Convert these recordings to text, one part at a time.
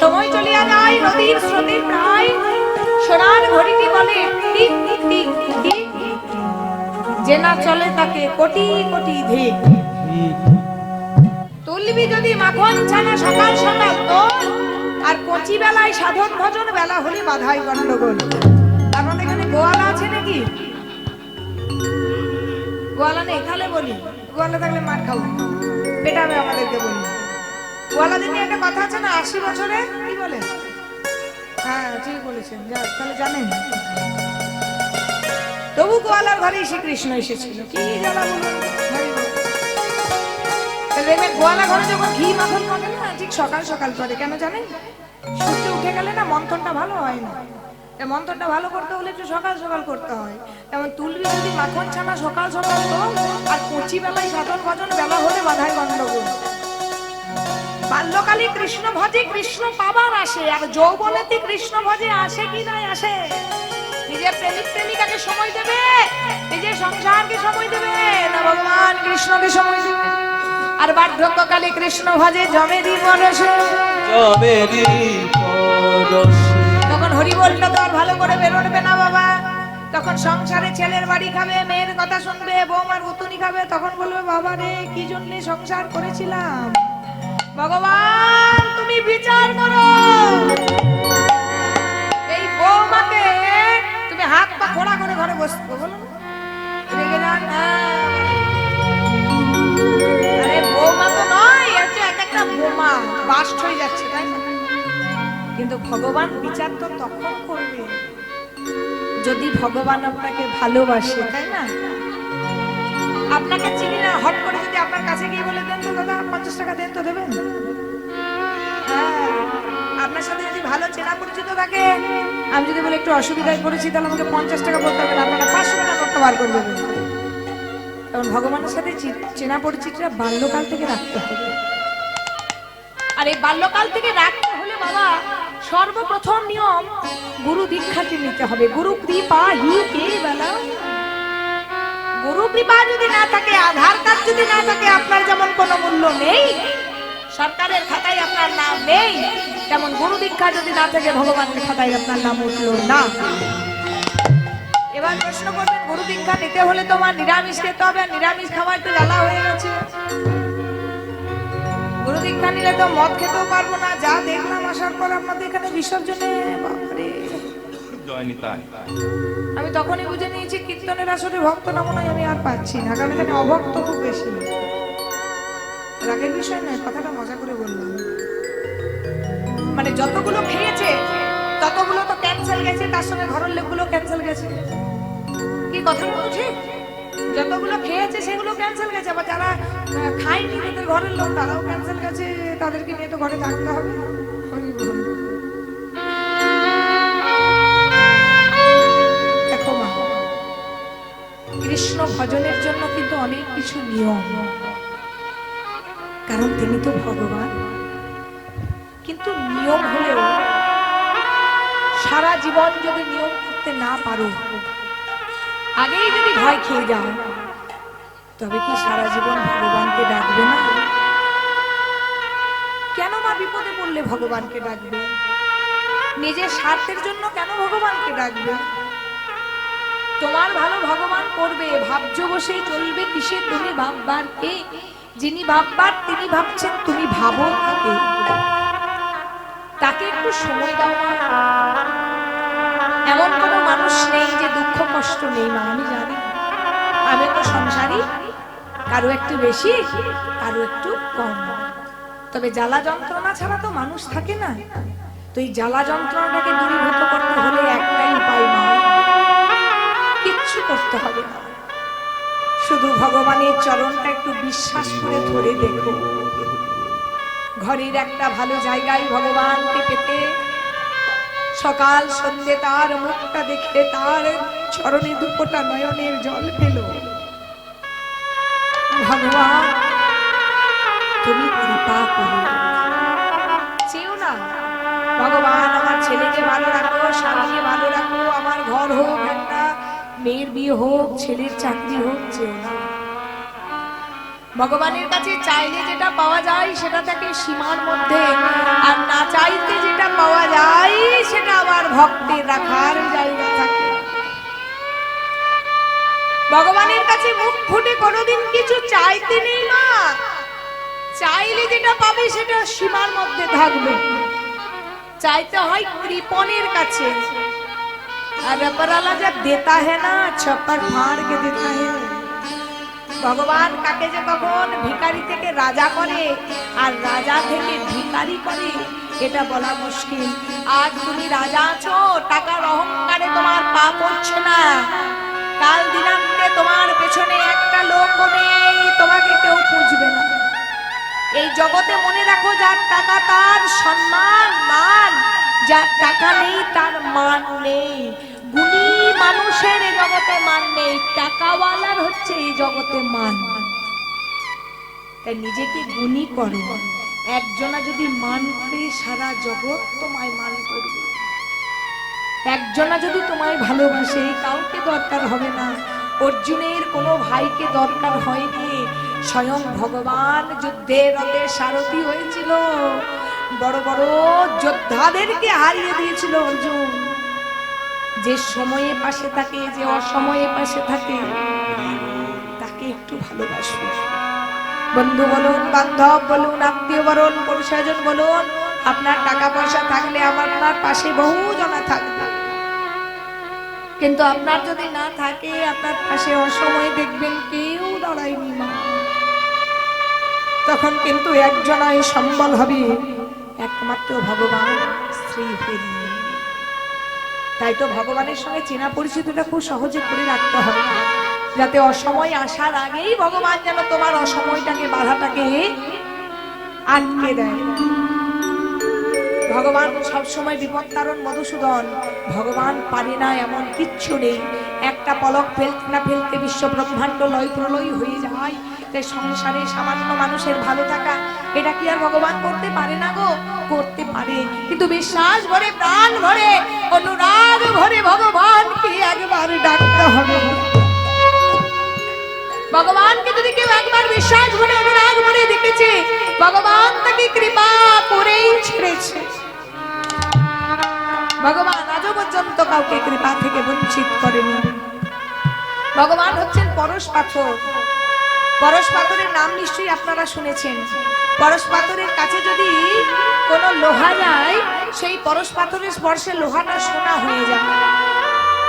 সময় চলিয়া যায়, নদীর স্রোতে প্রায় সোনার ঘড়িটি বলে টিক টিক টিক, যে না চলে তাকে কোটি কোটি ধিক। তুলবি যদি মাখন ছানা সকাল সকাল তোল, আর কচি বেলায় সাধন ভজন বেলা হলে বাধাই গন্ডগোল। আপনাদের এখানে গোয়ালা আছে নাকি? গোয়ালা নেই? তাহলে বলি, গোয়ালা থাকলে মার খাবো, পেটাবে আমাদেরকে। বলি গোয়ালাদের নিয়ে একটা কথা আছে না, 80 বছরে কি বলে? হ্যাঁ ঠিক বলেছেন, যাক তাহলে জানেন। তবু গোয়ালার ঘরে শ্রীকৃষ্ণ এসেছিল, কি জ্বালা বলুন। দেখবেন গোয়ালা ঘরে যখন ঘি মাখন করে না, ঠিক সকাল সকাল করে, কেন জানেন? সূর্য উঠে গেলে না মন্থনটা ভালো হয় না, মন্থনটা ভালো করতে হলে একটু সকাল সকাল করতে হয়। যেমন তুলবি যদি মাখন ছানা সকাল সকাল তো, আর কচি বেলায় সাধন ভজন বেলা হলে বাধায় গন্ডগোল। বাল্যকালে কৃষ্ণ ভজে কৃষ্ণ পাবার আসে, আর যৌবনেতে কৃষ্ণ ভজে আসে কি নাই আসে? নিজের প্রেমিক প্রেমিকাকে সময় দেবে, নিজের সংসারকে সময় দেবে না ভগবান কৃষ্ণকে সময় দেবে? আর বার্ধক্যকালে কৃষ্ণ ভজে জমেরি পরশে, জমেরি পরশে। তখন হরি বলটা তো আর ভালো করে বেরোবে না বাবা। তখন সংসারে ছেলের বাড়ি খাবে, মেয়ের কথা শুনবে, বৌমার গুতুনি খাবে, তখন বলবে বাবা রে কি জন্য সংসার করেছিলাম, ভগবান তুমি বিচার করো। এই বৌমাকে তুমি হাত পা খোড়া করে ঘরে বসতে বলো, রেগে যান। আরে বৌমা তো নয়, এক একটা বোমা বাস্ট হয়ে যাচ্ছে, তাই না? কিন্তু ভগবান বিচার তো তখন করবে যদি ভগবান আপনাকে ভালোবাসে, তাই না? আপনাকে চিনি না, হট করে যদি আপনার কাছে গিয়ে বলে দেন তো দাদা 50 টাকা দেন, তো দেবেন? আপনার সাথে যদি ভালো চেনা পরিচিত থাকে, আমি যদি বলে একটু অসুবিধায় পড়েছি, তাহলে আমাকে 50 টাকা বলতে হবে, আপনারা 500 টাকা করতে বার করে দেবেন। কারণ ভগবানের সাথে চেনা পরিচিতরা বাল্যকাল থেকে রাখতে হবে। আর এই বাল্যকাল থেকে রাখতে হলে বাবা সর্বপ্রথম নিয়ম গুরু দীক্ষাটি নিতে হবে। গুরু কৃপা হি কেবলা। গুরু কৃপা যদি না থাকে, আধার কার্ড যদি না থাকে, আপনার যেমন কোনো মূল্য নেই, সরকারের খাতায় আপনার নাম নেই, তেমন গুরু দীক্ষা যদি না থাকে, ভগবানের খাতায় আপনার নাম উঠল না। এবার প্রশ্ন করবেন, গুরু দীক্ষা নিতে হলে তোমার নিরামিষ খেতে হবে, নিরামিষ খাওয়া একটু জ্বালা হয়ে গেছে। গুরু দীক্ষা নিলে তো মদ খেতেও পারবো না, যা দেখলাম আসার পর আপনাদের এখানে বিসর্জনে, বাপরে আমি তখনই বুঝে নিয়েছি কীর্তনের আসলে ভক্ত না মনে হয় আমি আর পাচ্ছি না, কারণ এখানে অভক্ত খুব বেশি। রাগের বিষয় নয়, কথাটা মজা করে বললাম। মানে যতগুলো খেয়েছে ততগুলো তো ক্যান্সেল গেছে, তার সঙ্গে ঘরের লোকগুলো ক্যান্সেল গেছে। কি কথা বলতো ঠিক? যতগুলো খেয়েছে সেগুলো ক্যান্সেল গেছে, আবার যারা খায়নি তাদের ঘরের লোক তারাও ক্যান্সেল গেছে, তাদেরকে নিয়ে তো ঘরে থাকতে হবে। দেখো মা, কৃষ্ণ ভজনের জন্য কিন্তু অনেক কিছু নিয়ম, কারণ তিনি তো ভগবান। কিন্তু নিয়ম হলেও সারা জীবন যদি নিয়ম করতে না পারো, আগেই যদি ভয় খেয়ে যাও, তবে কি সারা জীবন ভগবানকে ডাকবে না? কেন মা বিপদে পড়লে ভগবানকে ডাকবে? নিজের স্বার্থের জন্য কেন ভগবানকে ডাকবে? তোমার ভালো ভগবান করবে, ভাবছো বসেই চলবে কিসে? তুমি ভাববার কে? যিনি ভাববার তিনি ভাবছেন, তুমি ভাবো কে? তাকে একটু সময় দাও না। এমন কোনো মানুষ নেই যে দুঃখ কষ্ট নেই মা, আমি জানি। আমি তো সংসারী, কারো একটু বেশি কারো একটু কম, তবে জ্বালা যন্ত্রণা ছাড়া তো মানুষ থাকে না। তো এই জ্বালা যন্ত্রণাটাকে দূরীভূত করতে হলে একটাই উপায়, মা কিচ্ছু করতে হবে না, শুধু ভগবানের চরণটা একটু বিশ্বাস করে ধরে দেখো। ঘরের একটা ভালো জায়গায় ভগবানকে পেতে সকাল সন্ধ্যে তার মুখটা দেখে তার চরণে দুপোটা নয়নের জল পেল। ভগবান তুমি কৃপা করো, চেও না ভগবান আমার ছেলেকে ভালো রাখো, স্বামীকে ভালো রাখো, আমার ঘর হোক একটা, মেয়ের বিয়ে হোক, ছেলের চাকরি হোক, চেও না। ভগবানের কাছে চাইলে যেটা পাওয়া যায় সেটা থাকে সীমার মধ্যে, আর না চাইতে যে ভক্তের রাখার জায়গা থাকে। ভগবানের কাছে মুখ ফুটে কোনোদিন কিছু চাইতে নেই মা, চাইলে যেটা পাবে সেটা সীমার মধ্যে থাকবে। চাইতে হয় কৃপণের কাছে, আর ऊपरवाला जब देता है ना छप्पर फाड़ के देता है। ভগবান কাকে যে কখন ভিখারি থেকে রাজা করে আর রাজা থেকে ভিখারি করে এটা বলা মুশকিল। আজ তুমি রাজা আছো, টাকার অহংকারে তোমার পা পড়ছে না, কাল দিনান্তে তোমার পেছনে একটা লোক নেই, তোমাকে কেউ পুজবে না। এই জগতে মনে রাখো, যার টাকা তার সম্মান মান, যার টাকা নেই তার মান নেই। গুণী মানুষের এই জগতে মান নেই, টাকাওয়ালার হচ্ছে এই জগতে মান। তাই নিজেকে গুণী করো। একজনা যদি মান করে সারা জগৎ তোমায় মান করবে। একজনা যদি তোমায় ভালোবাসে কাউকে দরকার হবে না। অর্জুনের কোনো ভাইকে দরকার হয়নি, স্বয়ং ভগবান যুদ্ধের রথে সারথি হয়েছিল, বড় বড় যোদ্ধাদেরকে হারিয়ে দিয়েছিল অর্জুন। যে সময়ে পাশে থাকে, যে অসময়ে পাশে থাকে, তাকে একটু ভালোবাসো। বন্ধু বলুন, বান্ধব বলুন, আত্মীয় বলুন, পরিস্বজন বলুন, আপনার টাকা পয়সা থাকলে আপনার পাশে বহু জনা থাকবে, কিন্তু আপনার যদি না থাকে, আপনার পাশে অসময়ে দেখবেন কেউ দাঁড়ায়নি মা, তখন কিন্তু একজনাই সম্বল হবে, একমাত্র ভগবান শ্রী হরি। তাই তো ভগবানের সঙ্গে চেনা পরিচিতিটা খুব সহজে করে রাখতে হয়, যাতে অসময় আসার আগেই ভগবান যেন তোমার অসময়টাকে বাধাটাকে আটকে দেয়। ভগবান সবসময় বিপদ কারণ মধুসূদন, ভগবান পারে না এমন কিচ্ছু নেই। একটা পলক ফেলতে না ফেলতে বিশ্ব ব্রহ্মাণ্ড লয় প্রলয় হয়ে যায়। তাই সংসারে সামান্য মানুষের ভালো থাকা, এটা কি আর ভগবান করতে পারে না গো? করতে পারে, কিন্তু বিশ্বাস ভরে, প্রাণ ভরে, অনুরাগ ভরে ভগবানকে একবার ডাকতে হবে। ভগবানকে যদি কেউ একবার বিশ্বাস ভরে অনুরাগ ভরে দেখেছে, ভগবান তাকে কৃপা করেই ছেড়েছে। ভগবান আজও পর্যন্ত কাউকে কৃপা থেকে বঞ্চিত করেনি। ভগবান হচ্ছেন পরশ পাথর। পরশ পাথরের নাম নিশ্চয়ই আপনারা শুনেছেন। পরশ পাথরের কাছে যদি কোনো লোহা যায়, সেই পরশ পাথরের স্পর্শে লোহাটা সোনা হয়ে যায়।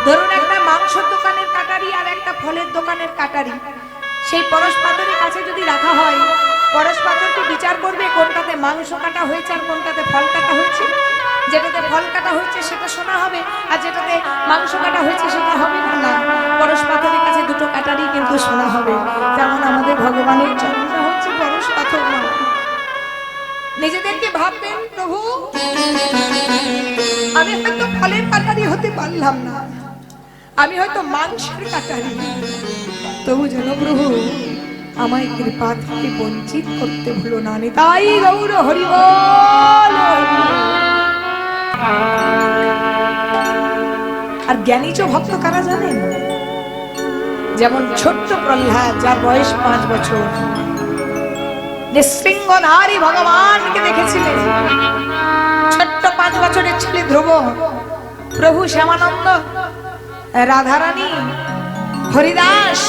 ধরুন একটা মাংসের দোকানের কাটারি আর একটা ফলের দোকানের কাটারি, সেই পরশ পাথরের কাছে যদি রাখা হয়, পরশ পাথরকে বিচার করবে কোনটাতে মাংস কাটা হয়েছে আর কোনটাতে ফল কাটা হয়েছে। যেটাতে ফল কাটা হয়েছে সেটা সোনা হবে, আর যেটাতে মাংস কাটা হয়েছে সেটা হবে না। পরশ পাথরের কাছে দুটো কাটারই কিন্তু সোনা হবে। যেমন আমাদের ভগবানের চরণটা হচ্ছে পরশ পাথর। নিজেদেরকে ভাববেন, প্রভু আমি হয়তো ফলের কাটারি হতে পারলাম না, আমি হয়তো মাংসের কাটারি, তবু যেন প্রভু আমায় কৃপা থেকে বঞ্চিত করতে ভুলো না। নিতাই গৌর হরি বল। আর জ্ঞানীচ ভক্ত কারা জানেন? যেমন ছোট্ট প্রহ্লাদ, যার বয়স 5 বছর, নিঃসৃঙ্গ নারী ভগবানকে দেখেছিলেন। ছোট্ট 5 বছরের ছেলে ধ্রুব, প্রভু শ্যামানন্দ, রাধারানী, হরিদাস,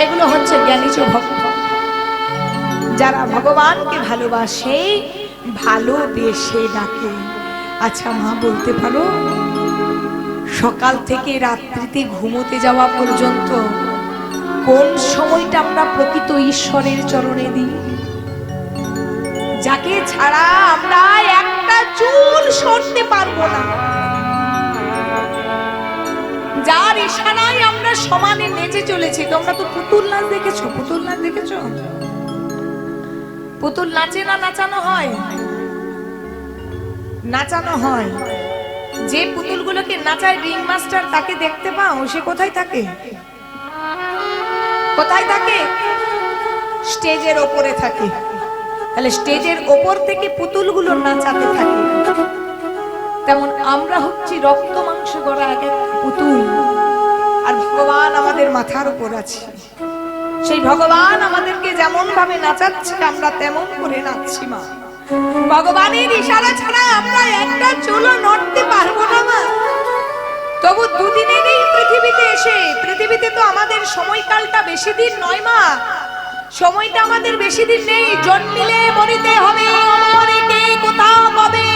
এগুলো হচ্ছে জ্ঞানীচ ভক্ত, যারা ভগবানকে ভালোবাসে, ভালোবেসে ডাকে। আচ্ছা মা, বলতে পারো সকাল থেকে রাত্রিতে ঘুমোতে যাওয়া পর্যন্ত কোন সময়টা আমরা প্রকৃত ঈশ্বরের চরণে দিই? যাকে ছাড়া আমরা একটা চুল সরতে পারবো না, যার ইশারায় আমরা সমানে নেচে চলেছি। তোমরা তো পুতুল নাচ দেখেছো? পুতুল নাচ দেখেছো? পুতুল নাচে না নাচানো হয়? নাচানো হয়। যে পুতুলগুলোকে নাচায় রিং মাস্টার, তাকে দেখতে পাও? সে কোথায় থাকে? কোথায় থাকে? স্টেজের ওপরে থাকে। তাহলে স্টেজের ওপর থেকে পুতুলগুলো নাচাতে থাকে। তেমন আমরা হচ্ছি রক্ত মাংস গড়া এক পুতুল, আর ভগবান আমাদের মাথার উপর আছে। সেই ভগবান আমাদেরকে যেমন ভাবে নাচাচ্ছে, আমরা তেমন করে নাচছি মা। ভগবানের ইশারা ছাড়া আমরা একটা চুলও নড়তে পারবো না মা। তবু দুদিনের এই পৃথিবীতে এসে, পৃথিবীতে তো আমাদের সময়কালটা বেশি দিন নয় মা, সময়টা আমাদের বেশি দিন নেই। জন্মিলে মরিতে হবে, অমরিতে কোথা কবে।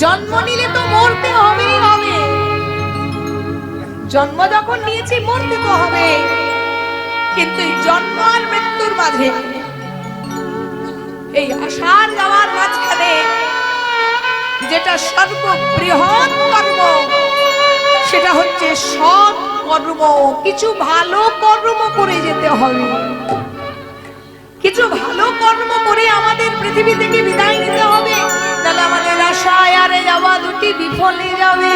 জন্ম নিলে তো মরতে হবেই হবে, জন্ম যখন নিয়েছি মরতে তো হবে। কিন্তু এই জন্ম আর মৃত্যুর মাঝে, এই আসার যাওয়ার মাঝখানে যেটা সর্ববৃহৎ কর্ম, সেটা হচ্ছে সৎ কর্ম। কিছু ভালো কর্ম করে যেতে হবে, কিছু ভালো কর্ম করে আমাদের পৃথিবী থেকে বিদায় নিতে হবে, তাহলে আমাদের আশায় আরে যাওয়া দুটি বিফলে যাবে।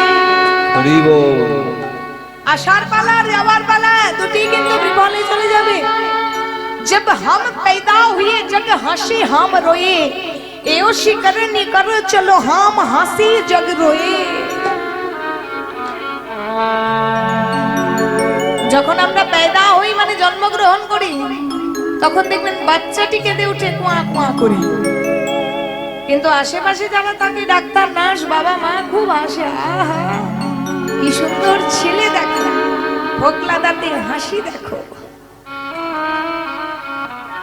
আশার পালা আর যাওয়ার পালা দুটি কিন্তু বিফলে চলে যাবে। जब हम पैदा हुए जग हंसी हम रोए, एओ शिकर निकर चलो हम हंसी जग रोए। যখন আমরা पैदा হই মানে জন্মগ্রহণ করি, তখন দেখবেন বাচ্চাটি কেঁদে উঠে কোয়া কোয়া করে, কিন্তু আশেপাশে যারা থাকে ডাক্তার নার্স বাবা মা খুব হাসে, আহা কি সুন্দর ছেলে দেখো, ফোকলা দাঁতে হাসি দেখো।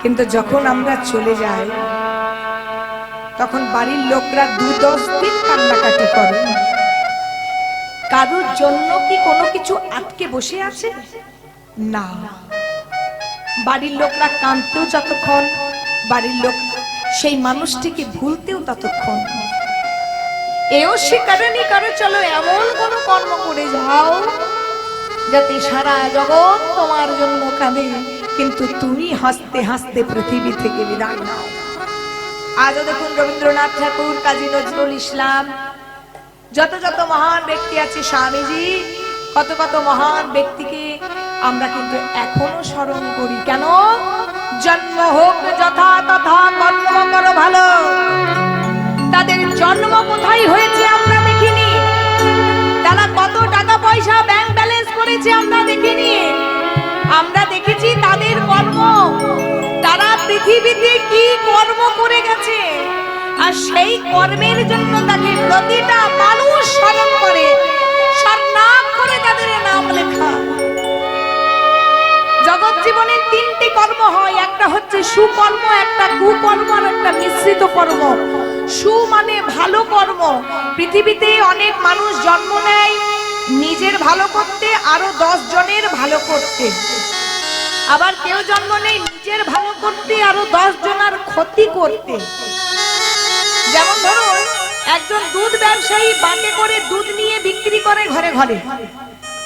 কিন্তু যখন আমরা চলে যাই তখন বাড়ির লোকরা 2-10 দিন কান্নাকাটি করে। কারোর জন্য কি কোনো কিছু আটকে বসে আছে? না। বাড়ির লোকরা কাঁদতেও যতক্ষণ, বাড়ির লোক সেই মানুষটিকে ভুলতেও ততক্ষণ। এও স্বীকারণী করে চলো এমন কোন কর্ম করে যাও যাতে সারা জগৎ তোমার জন্য কাঁদে, কিন্তু তুমি হাসতে হাসতে পৃথিবী থেকে বিদায় নাও। আজও দেখুন রবীন্দ্রনাথ ঠাকুর, কাজী নজরুল ইসলাম, যত যত মহান ব্যক্তি আছে, স্বামীজি, কত কত মহান ব্যক্তিকে আমরা কিন্তু এখনো স্মরণ করি। কেন? জন্ম হোক যথা তথা কর্ম করো ভালো। তাদের জন্ম কোথায় হয়েছে আমরা দেখিনি, তারা কত টাকা পয়সা ব্যাংক ব্যালেন্স করেছে আমরা দেখিনি, আমরা দেখেছি তাদের কর্ম, তারা পৃথিবীতে কি কর্ম করে গেছে, আর সেই কর্মের জন্য তাকে প্রতিটা মানুষ স্মরণ করে, সম্মান করে তাদের নাম লেখা। জগৎ জীবনে 3টি কর্ম হয়, একটা হচ্ছে সুকর্ম, একটা কুকর্ম, আর একটা মিশ্রিত কর্ম। সু মানে ভালো কর্ম। পৃথিবীতে অনেক মানুষ জন্ম নেয় নিজের ভালো করতে, আরো 10 জনের ভালো করতে। আবার কেউ জন্ম নেয় নিজের ভালো করতে, আরো 10 জনের ক্ষতি করতে। যেমন ধরুন একজন দুধ ব্যবসায়ী বাঁকে করে দুধ নিয়ে বিক্রি করে ঘরে ঘরে,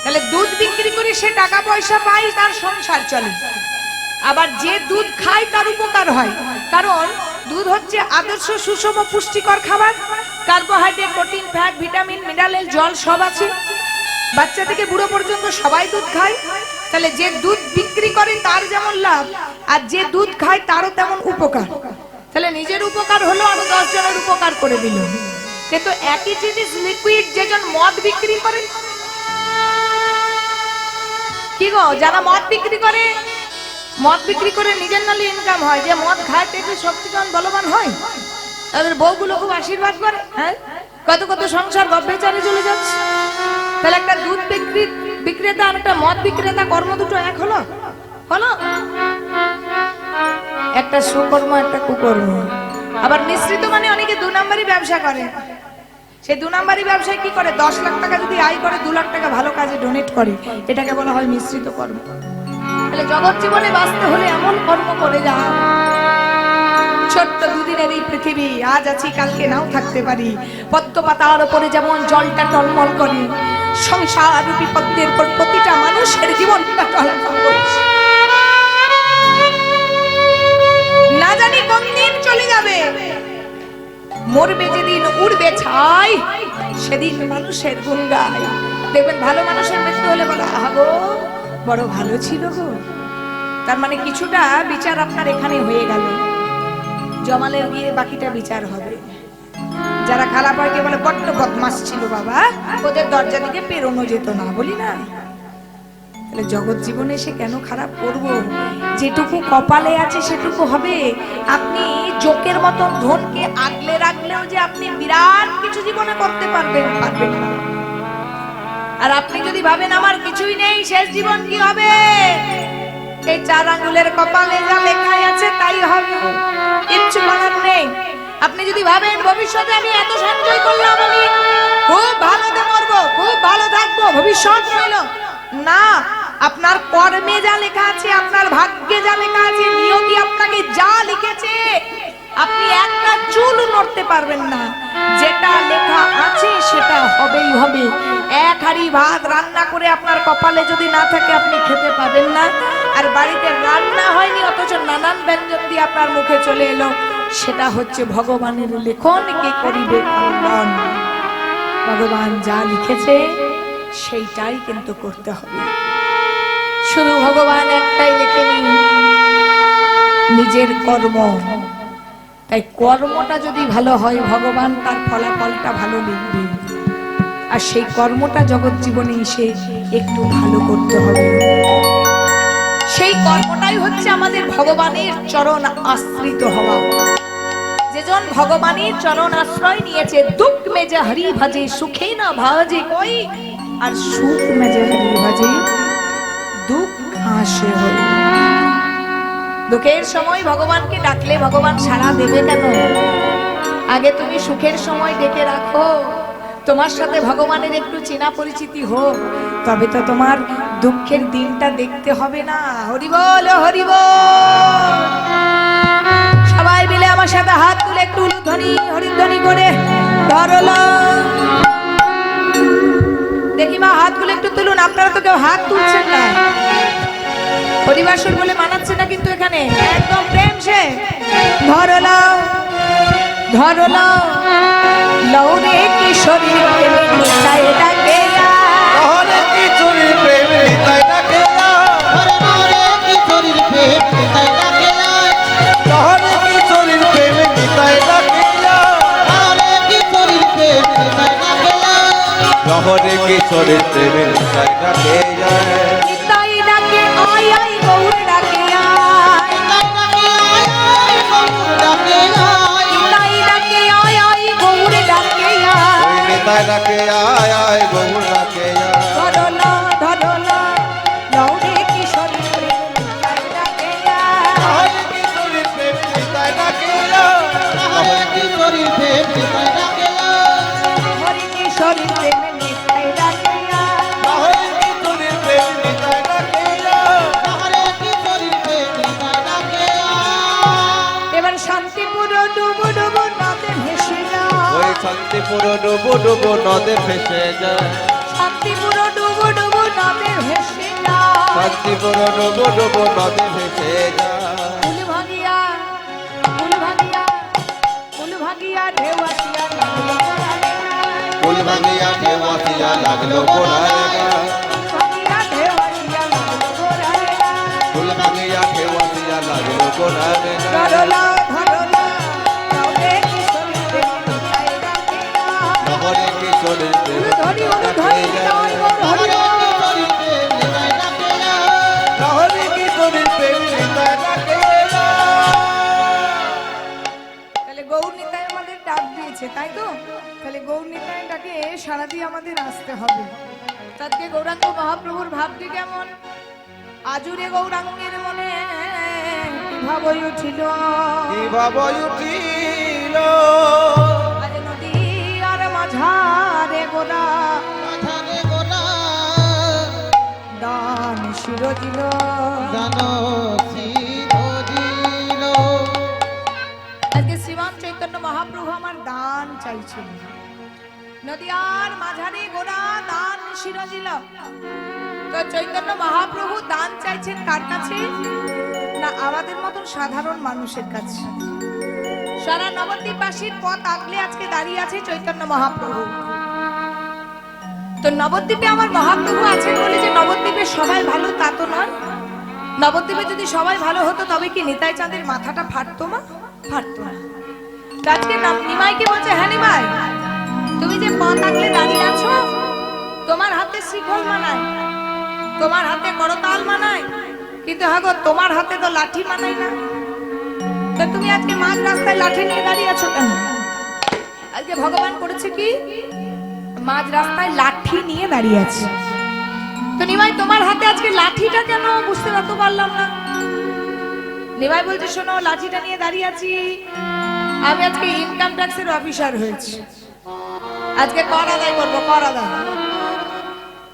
তাহলে দুধ বিক্রি করে সে টাকা পয়সা পায়, তার সংসার চলে। আবার যে দুধ খায় তার উপকার হয়, কারণ দুধ হচ্ছে আদর্শ সুষম পুষ্টিকর খাবার। Carbohydrate, protein, fat, vitamin, mineral, জল সব আছে। বাচ্চা থেকে বুড়ো পর্যন্ত সবাই দুধ খায়, তাহলে যে দুধ বিক্রি করে তার যেমন লাভ, আর যে দুধ খায় তারও তেমন উপকার। তাহলে নিজের উপকার হলো, আরো 10 জনের উপকার করে দিল। কিন্তু একই জিনিস লিকুইড যেজন মদ বিক্রি করে, কি গো, যারা মদ বিক্রি করে, মদ বিক্রি করে নিজের নালে ইনকাম হয়, যে মদ খায় পেটে শক্তিমান বলবান হয়, তাদের বউগুলো খুব আশীর্বাদ করে। হ্যাঁ, কত কত সংসার গভীরে চলে যাচ্ছে। তাহলে একটা দুধ বিক্রেতা আর একটা মদ বিক্রেতা কর্ম দুটো এক হলো? হলো? একটা সুকর্ম, একটা কুকর্ম। আবার মিশ্রিত মানে অনেকে 2 নম্বরই ব্যবসা করে। সেই 2 নম্বরই ব্যবসায় কি করে, 10 লাখ টাকা যদি আয় করে 2 লাখ টাকা ভালো কাজে ডোনেট করে, এটাকে বলা হয় মিশ্রিত কর্ম। তাহলে জগৎ জীবনে বাঁচতে হলে এমন কর্ম করে যা। ছোট্ট 2 দিনের এই পৃথিবী, আজ আছি কালকে নাও থাকতে পারি। পদ্ম পাতার উপরে যেমন জলটা টলমল করে, সংসার রূপী পদ্মের উপর প্রতিটা মানুষের জীবনটা টলমল করছে। না জানি কোন দিন চলে যাবে, মরবে যেদিন, উড়বে ছাই, সেদিন মানুষের গুণ গায়। দেখবেন ভালো মানুষের মৃত্যু হলে বলে, আহা গো বড় ভালো ছিল গো। তার মানে কিছুটা বিচার আপনার এখানে হয়ে গেল, জমালের গিয়ে বাকিটা বিচার হবে। যারা খারাপ হয় বলে বড্ড বদমাস ছিল বাবা, ওদের দরজা দিকে পেরোনো যেত না, বলি না? তাহলে জগৎ জীবনে এসে কেন খারাপ করব? যেটুকু কপালে আছে সেটুকু হবে। আপনি জোকের মতন ধনকে আগলে রাখলেও যে আপনি বিরাট কিছু জীবনে করতে পারবেন, পারবেন না। আর আপনি যদি ভাবেন আমার কিছুই নেই, শেষ জীবন কি হবে, এই 4 আঙ্গুলের কপালে যা লেখা আছে তাই হবে, কিচ্ছু করার নেই। আপনি যদি ভাবেন ভবিষ্যতে আমি এত সঞ্চয় করলাম, আমি খুব ভালোতে মরবো, খুব ভালো থাকবো, ভবিষ্যৎ রইল না, আপনার কর্মে যা লেখা আছে, আপনার ভাগ্যে যা লেখা আছে, নিয়তি আপনাকে যা লিখেছে, আপনি একটা চুল নড়তে পারবেন না। যেটা লেখা আছে সেটা হবেই হবে। এক হাঁড়ি ভাত রান্না করে আপনার কপালে যদি না থাকে আপনি খেতে পাবেন না। আর বাড়িতে রান্না হয়নি অথচ নানান ব্যঞ্জন দিয়ে আপনার মুখে চলে এলো, সেটা হচ্ছে ভগবানের লেখন, কে করিবে কল্যাণ। ভগবান যা লিখেছে সেইটাই কিন্তু করতে হবে। শুধু ভগবান একটাই লেখেনি, নিজের কর্ম। তাই কর্মটা যদি ভালো হয় ভগবান তার ফলাফলটা ভালো লিখবে। আর সেই কর্মটা জগৎ জীবনে এসে একটু ভালো করতে হবে। সেই কর্মটাই হচ্ছে আমাদের ভগবানের চরণ আশ্রিত হওয়া। যেজন ভগবানের চরণ আশ্রয় নিয়েছে, দুঃখ মে যে হরি ভজে সুখে না ভাজে কই, আর সুখ মে যে হরি ভজে দুঃখ হাসে হই। দুঃখের সময় ভগবানকে ডাকলে ভগবান সাড়া দেবে কেন? আগে তুমি সুখের সময় ডেকে রাখো, তোমার সাথে ভগবানের একটু চেনা পরিচিতি হোক, তবে তো তোমার দুঃখের দিনটা দেখতে হবে না। হরি বল, হরি বল। সবাই মিলে আমার সাথে হাত তুলে একটু উলুধ্বনি হরিধ্বনি করে ধরলো। দেখি মা হাতগুলো একটু তুলুন। আপনারা তো কেউ হাত তুলছেন না, পরিবাসর বলে মানাচ্ছে না, কিন্তু এখানে একদম প্রেম সে ধরলো ধরলো। লৌরে কিশোরী প্রেমে নিতাই ডাকে লহরে কিশোরী প্রেমে নিতাই ডাকে লহরে কিশোরীর প্রেম নিতাই ডাকে লহরে কিশোরী প্রেমে নিতাই ডাকে লহরে কিশোরীর প্রেম নিতাই ডাকে লহরে কিশোরী প্রেমে নিতাই ডাকে নিতাই ডাকে আয় আয় গৌর ডাকে আয়, নিতাই ডাকে আয় আয় গৌর ডাকে আয়। নিতাই ডাকে আয় আয় গৌর ডাকে ধরলো ধরলো লৌরে কিশোরী প্রেমে নিতাই ডাকে আয়। লহরে কিশোরী প্রেমে নিতাই ডাকে লহরে কিশোরীর প্রেম নিতাই ডাকে হরি কিশোরী প্রেমে নিতাই ডাকে আয়। লহরে কিশোরী প্রেমে নিতাই ডাকে লহরে কিশোরীর প্রেম নিতাই ডাকে এবার শান্তিপুর ডুবু ডুবু নদে ভেসে যায়, ওই শান্তিপুর ডুবো ডুবো নদে ভেসে যায় শান্তিপুর ডুবু ডুবু নদে ভেসে যায়। শান্তিপুর ডুবো ডুবো নদে ভেসে যায় ফুল ভাগিয়া ফুল ভাগিয়া ফুল ভাগিয়া ঢেউ আসিয়া লাগলো গোড়ায় গায়। ফুল ভাঙিয়া ঢেউ আসিয়া লাগলো গোড়ায় গায় ফুল ভাগিয়া ঢেউ আসিয়া লাগলো গোড়ায় গায়। ফুল ভাঙিয়া ঢেউ আসিয়া লাগলো গোড়ায় গায় ধরলা ধরলা লৌরে কিশোরী প্রেমে নিতাই ডাকে আয়। লহরে কিশোরী প্রেমে ধরি নিতাই ধরি ডাকে ধরি লহরে কিশোরীর প্রেম নিতাই ডাকে লহরে কিশোরী প্রেমে নিতাই ডাকে তাহলে গৌর নিতাই আমাদের ডাক দিয়েছে, তাই তো? তাহলে গৌর নিতাই ডাকে সারা দিয়ে আমাদের আসতে হবে। তাতে গৌরাঙ্গ মহাপ্রভুর ভাবটি কেমন? আজুরে গৌরাঙ্গের মনে কি ভাবই উঠিল, কি ভাব উঠিল আজ নদী আর মাঝারে গোরা মাথারে গোলা দান শিরজিল। জানো সিধরিল আজকে শ্রীমান চৈতন্য মহাপ্রভু আমার দান চাইছেন। নদিয়ার মাঝারে গোরা দান শিরজিল। তো চৈতন্য মহাপ্রভু দান চাইছেন কার কাছে? না আমাদের মতন সাধারণ মানুষের কাছে। সারা নবদ্বীপবাসীর পথ আগলে আজকে দাঁড়িয়ে আছে চৈতন্য মহাপ্রভু। তো নবদ্বীপে আমার মহাপ্রভু আছেন বলে যে নবদ্বীপে সবাই ভালো তা তো নয়। নবদ্বীপে যদি সবাই ভালো হতো তবে কি নিতাই চাঁদের মাথাটা ফাটতো না? ফাটতো না। তো আজকে নিমাইকে বলছে, হ্যাঁ নিমাই, তুমি যে পথ আগলে দাঁড়িয়ে আছো, তোমার হাতে শিকল মানায়, তোমার হাতে করতাল মানায়, কিন্তু হ্যাঁ গো তোমার হাতে তো লাঠি মানায় না। তো তুমি আজকে মাঝ রাস্তায় লাঠি নিয়ে দাঁড়িয়ে আছো কেন? আজকে ভগবান করেছে কি? মাঝ রাস্তায় লাঠি নিয়ে দাঁড়িয়ে আছে। তো নিমাই তোমার হাতে আজকে লাঠিটা কেন বুঝতে তো পারলাম না। নিমাই বলছে শোনো, লাঠিটা নিয়ে দাঁড়িয়ে আছি, আমি আজকে ইনকাম ট্যাক্সের অফিসার হয়েছি, আজকে কর আদায় করবো, কর আদায়।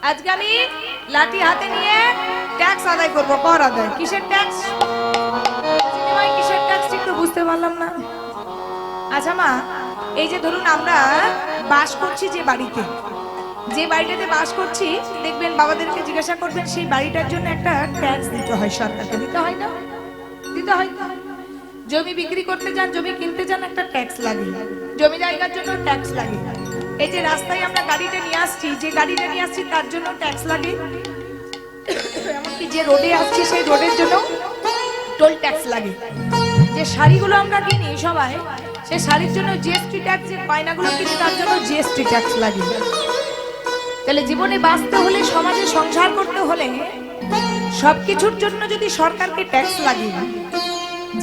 আজকে আমি লাঠি হাতে নিয়ে ট্যাক্স আদায় করবো, কর আদায়। কিসের ট্যাক্স? নিমাই কিসের ট্যাক্স ঠিক তো বুঝতে পারলাম না। আচ্ছা মা, এই যে ধরুন আমরা বাস করছি যে বাড়িতে, যে বাড়িটাতে বাস করছি, দেখবেন বাবাদেরকে জিজ্ঞাসা করবেন সেই বাড়িটার জন্য একটা ট্যাক্স দিতে হয়, সরকারকে দিতে হয় না? দিতে হয়। জমি বিক্রি করতে যান, জমি কিনতে যান, একটা ট্যাক্স লাগে, জমি জায়গার জন্য ট্যাক্স লাগে। এই যে রাস্তায় আমরা গাড়িটা নিয়ে আসছি, যে গাড়িটা নিয়ে আসছি তার জন্য ট্যাক্স লাগে। এমনকি যে রোডে আসছি সেই রোডের জন্য টোল ট্যাক্স লাগে। যে শাড়িগুলো আমরা কিনি সবাই, সেই শাড়ির জন্য জিএসটি ট্যাক্স, যে গয়নাগুলো কিনি তার জন্য জিএসটি ট্যাক্স লাগে। তাহলে জীবনে বাঁচতে হলে, সমাজে সংসার করতে হলে সবকিছুর জন্য যদি সরকারকে ট্যাক্স লাগে,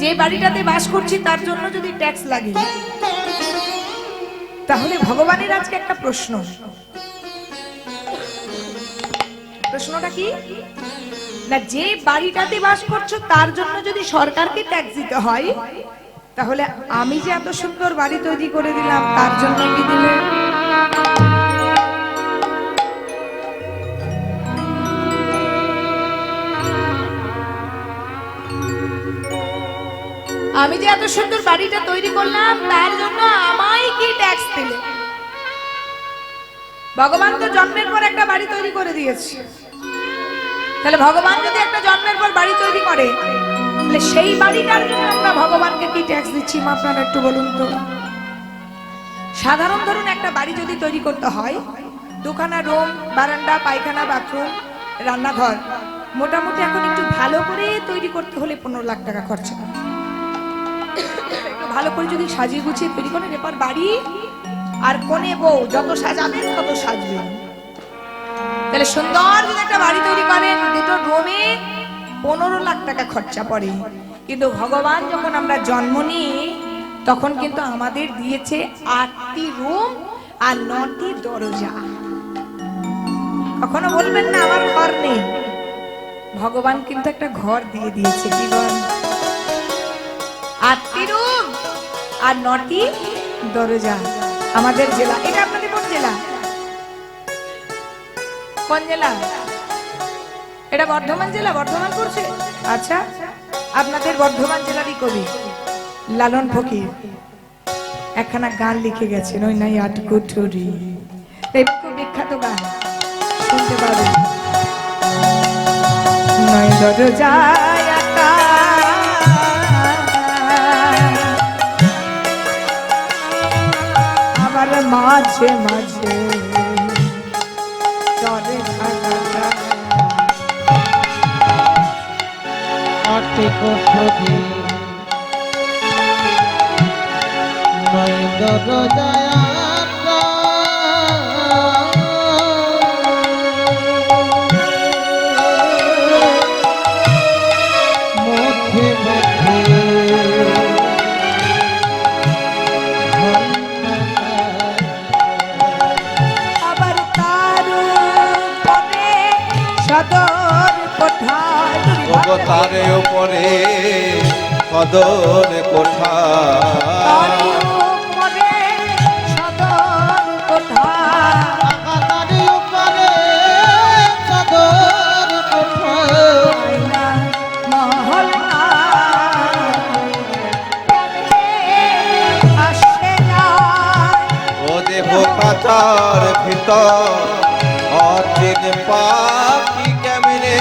যে বাড়িটাতে বাস করছি তার জন্য যদি ট্যাক্স লাগে, তাহলে ভগবানের আজকে একটা প্রশ্ন। প্রশ্নটা কি না, যে বাড়িটাতে বাস করছো তার জন্য যদি সরকারকে ট্যাক্স দিতে হয়, তাহলে আমি যে এত সুন্দর বাড়ি তৈরি করে দিলাম তার জন্য কি দিলে? আমি যে এত সুন্দর বাড়িটা তৈরি করলাম তার জন্য আমায় কি ট্যাক্স দিলে? ভগবান তো জন্মের পর একটা বাড়ি তৈরি করে দিয়েছে। তাহলে ভগবান যদি একটা জন্মের পর বাড়ি তৈরি করে, তাহলে সেই বাড়িটার জন্য আমরা ভগবানকে কি ট্যাক্স দিচ্ছি মা, আপনারা একটু বলুন তো। সাধারণ ধরুন একটা বাড়ি যদি তৈরি করতে হয়, দুখানা রুম, বারান্দা, পায়খানা, বাথরুম, রান্নাঘর, মোটামুটি এখন একটু ভালো করে তৈরি করতে হলে 15 লাখ টাকা খরচা। একটু ভালো করে যদি সাজিয়ে গুছিয়ে তৈরি করেন, এরপর বাড়ি আর কোণে বউ যত সাজাবেন তত সাজবেন। তাহলে সুন্দর যদি একটা বাড়ি তৈরি করেন, দুটো রুমে 15 লাখ টাকা খরচা পড়ে। কিন্তু ভগবান যখন আমরা জন্ম নিই তখন কিন্তু আমাদের দিয়েছে 8টি রুম আর 9টি দরজা। কখনো বলবেন না আমার ঘর নেই, ভগবান কিন্তু একটা ঘর দিয়ে দিয়েছে। কি বল? 8টি রুম আর 9টি দরজা। আমাদের জেলা, এটা আপনাদের কোন জেলা? কোন জেলা এটা? বর্ধমান জেলা, বর্ধমান পড়ছে। আচ্ছা, আপনাদের বর্ধমান জেলারই কবি লালন ফকির একখানা গান লিখে গেছেন, ওই নাই 8 কুঠুরি। খুব বিখ্যাত গান, শুনতে পাবেন। নয় দরজায় আটা, আবার মাঝে মাঝে চলে থাকা 8 কুঠুরি, 9 দরজায় আটা, মধ্যে মধ্যে আবার তার পরে সদর কোঠায়, তারে উপরে সদর কোঠা, তার পরে সদর কোঠায়, তার উপরে সদর কোঠা, মহল্লা আসে যায়। ও দেহ কাচার ভিতর অচিন পাখি কেমনে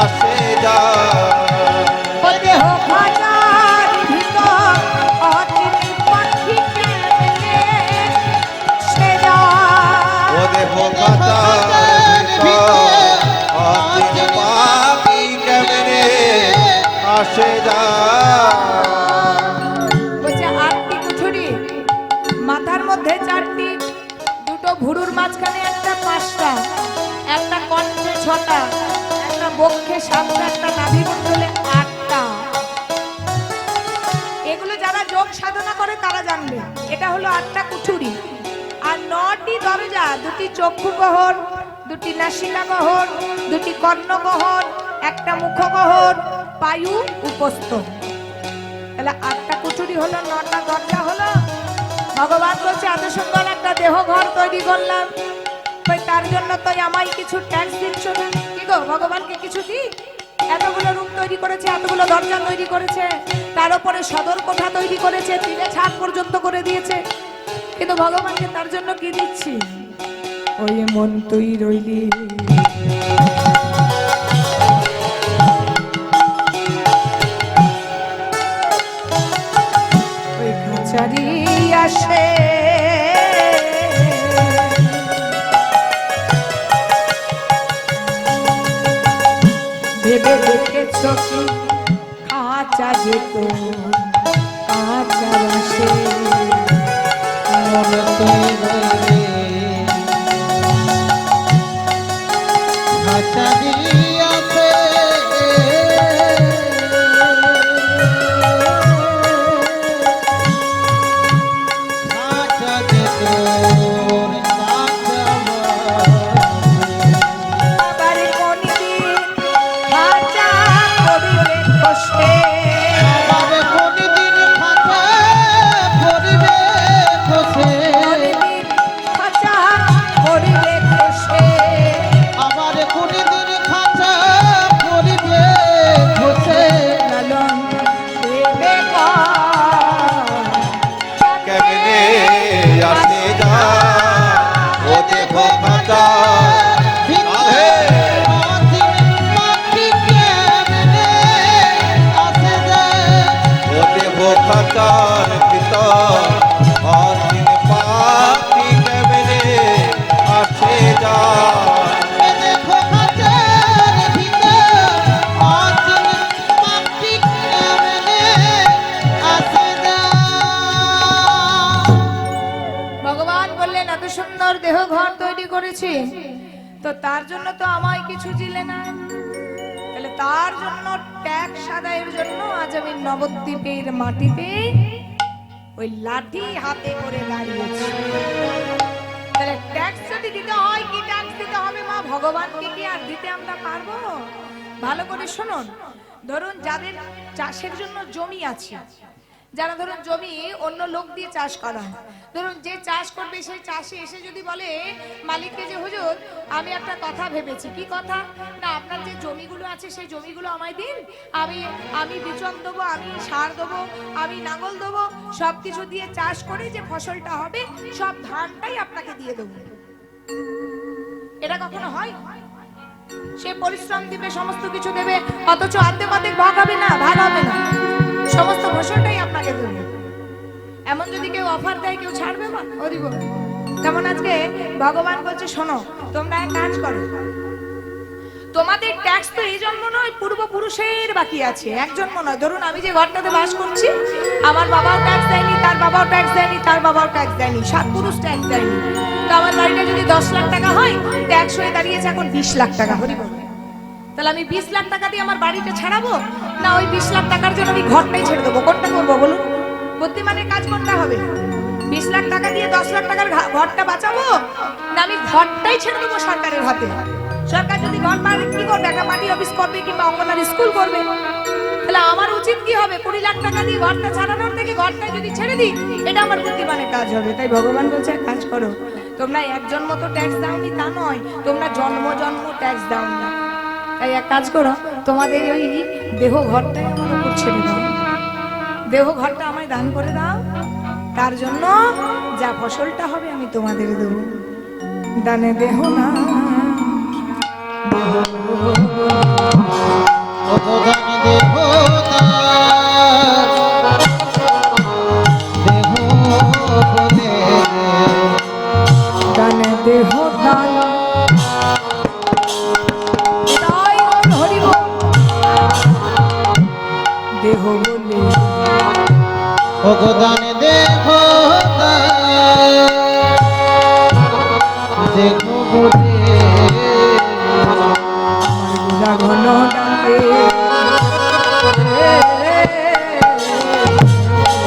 আসে যায়। ও দেহ খাঁচার ভিতর অচিন পাখি কেমনে আসে যায়। ও দেহ কাচার ভিতর অচিন পাখি কেমনে আসে যায়। বলছে 8টি কুঠুরি, মাথার মধ্যে 4টি, দুটো ভুরুর মাঝখানে একটা 5টা, একটা কণ্ঠে 6টা, একটা বক্ষে 7টা, একটা নাভিমণ্ডলে 8টা। এগুলো যারা যোগ সাধনা করে তারা জানবে। এটা হলো 8টা কুঠুরি। আর আর 9টি দরজা, 2টি চক্ষু গহন, 2টি নাসিকা গহন, 2টি কর্ণ গহন, 1টা মুখ গহন, পায়ু উপস্থ। তাহলে 8টা কুঠুরি হলো, 9টা দরজা হলো। ভগবান বলছে এত সুন্দর একটা দেহ ঘর তৈরি করলাম, তার জন্য তো আমায় কিছু ট্যাক্স দিচ্ছ না। কি গো, ভগবানকে কিছু দিই? এতগুলো রুম তৈরি করেছে, এতগুলো দরজা তৈরি করেছে, তার উপরে সদর কোঠা তৈরি করেছে, 3 ছাদ পর্যন্ত করে দিয়েছে, কিন্তু ভগবানকে তার জন্য কি দিচ্ছি? ওই মন তুই রইলি ওই খাঁচারি আসে, ভেবে দেখেছ কি খাঁচা যেত কাঁচা আসে, মন তুই রইলি খাঁচা দিয়াছে, খাঁচা যে তোর কাছে আবার কোনদিন খাঁচা করিলে কষ্টে, আবার কোনদিন খাঁচা করিবে খসে, কোনদিন খাঁচা করিলে কষ্টে, আবার কোনদিন খাঁচা করিবে খসে, লালন দেবে কর। কেমনে আসে যা ও দেখো খাঁচা আহে ও দেখো খাঁচার ভিতর অসীম পাখি কেমনে আসে যা ভগবান বললেন এত সুন্দর দেহ ঘর তৈরি করেছি, তো তার জন্য তো আমায় কিছু দিলে না। তাহলে তার জন্য ট্যাক্স আদায়ের জন্য আজ আমি নবদ্বীপের মাটিতে ওই লাঠি হাতে করে দাঁড়িয়েছি। তাহলে ট্যাক্স যদি দিতে হয়, কি ট্যাক্স দিতে হবে মা? ভগবানকে কি আর দিতে আমরা পারবো? ভালো করে শুনুন, ধরুন যাদের চাষের জন্য জমি আছে, যারা ধরুন জমি অন্য লোক দিয়ে চাষ করা হয়, ধরুন যে চাষ করবে সেই চাষে এসে যদি বলে মালিককে যে হুজুর আমি একটা কথা ভেবেছি, কি কথা না, আপনার যে জমিগুলো আছে সেই জমিগুলো আমায় দিন, আমি বিচন দেবো, আমি সার দেবো, আমি নাঙল দেবো, সব কিছু দিয়ে চাষ করে যে ফসলটা হবে সব ধানটাই আপনাকে দিয়ে দেবো। এটা কখনো হয়? সে পরিশ্রম দিবে, সমস্ত কিছু দেবে, অথচ আর্ধেক ভাগ হবে না, ভাগ হবে না, সমস্ত ফসলটাই আপনাকে দেবে। এমন যদি কেউ অফার দেয়, কেউ ছাড়বে না? ও দিব। তেমন আজকে ভগবান বলছে শোনো, তোমরা এক কাজ করো, তোমাদের ট্যাক্স তো এই জন্ম নয়, পূর্বপুরুষের বাকি আছে, এক জন্ম নয়। ধরুন আমি যে ঘরটাতে বাস করছি, আমার বাবাও ট্যাক্স দেয়নি, তার বাবাও ট্যাক্স দেয়নি, তার বাবাও ট্যাক্স দেয়নি, 7 পুরুষ ট্যাক্স দেয়নি। তো আমার বাড়িটা যদি 10 লাখ টাকা হয়, ট্যাক্স হয়ে দাঁড়িয়েছে এখন 20 লাখ টাকা। হরি বল। তাহলে আমি 20 লাখ টাকা দিয়ে আমার বাড়িটা ছাড়াবো, না ওই 20 লাখ টাকার জন্য আমি ঘরটাই ছেড়ে দেবো? কোনটা করবো বলুন? বুদ্ধিমানের কাজ করতে হবে। 20 লাখ টাকা দিয়ে 10 লাখ টাকার ঘরটা বাঁচাবো, না আমি ঘরটাই ছেড়ে দেবো সরকারের হাতে? সরকার যদি ঘর পারে কি করবে? একটা পার্টি অফিস করবে কিংবা অঙ্গনওয়াড়ি স্কুল করবে। তাহলে আমার উচিত কি হবে? 20 লাখ টাকা দিয়ে ঘরটা ছাড়ানোর থেকে ঘরটা যদি ছেড়ে দিই, এটা আমার বুদ্ধিমানের কাজ হবে। তাই ভগবান বলছে কাজ করো, তোমরা একজন মতো ট্যাক্স দাওনি তা নয়, তোমরা জন্ম জন্ম ট্যাক্স দাও না। তাই এক কাজ করো, তোমাদের ওই দেহ ঘরটাই আমার উপর ছেড়ে দাও, দেহ ঘরটা আমায় দান করে দাও, তার জন্য যা ফসলটা হবে আমি তোমাদের দেবো। দানে দেহ না দানে দেহ দান দেহ বলে ভগদানে দেখো দেখো বলে ঘন ডাকে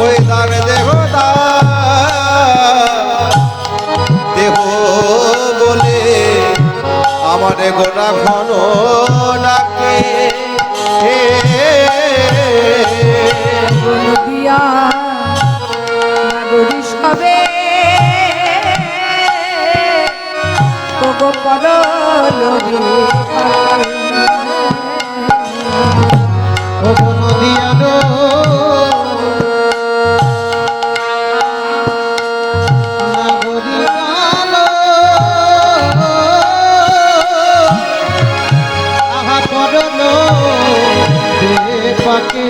ওই দানে দেহ গোনা ঘন ডাকে নদিয়া নাগরী সবে ওগো পরলোকে ও নদিয়ানো নাগরী কালো আহা করলো পাকে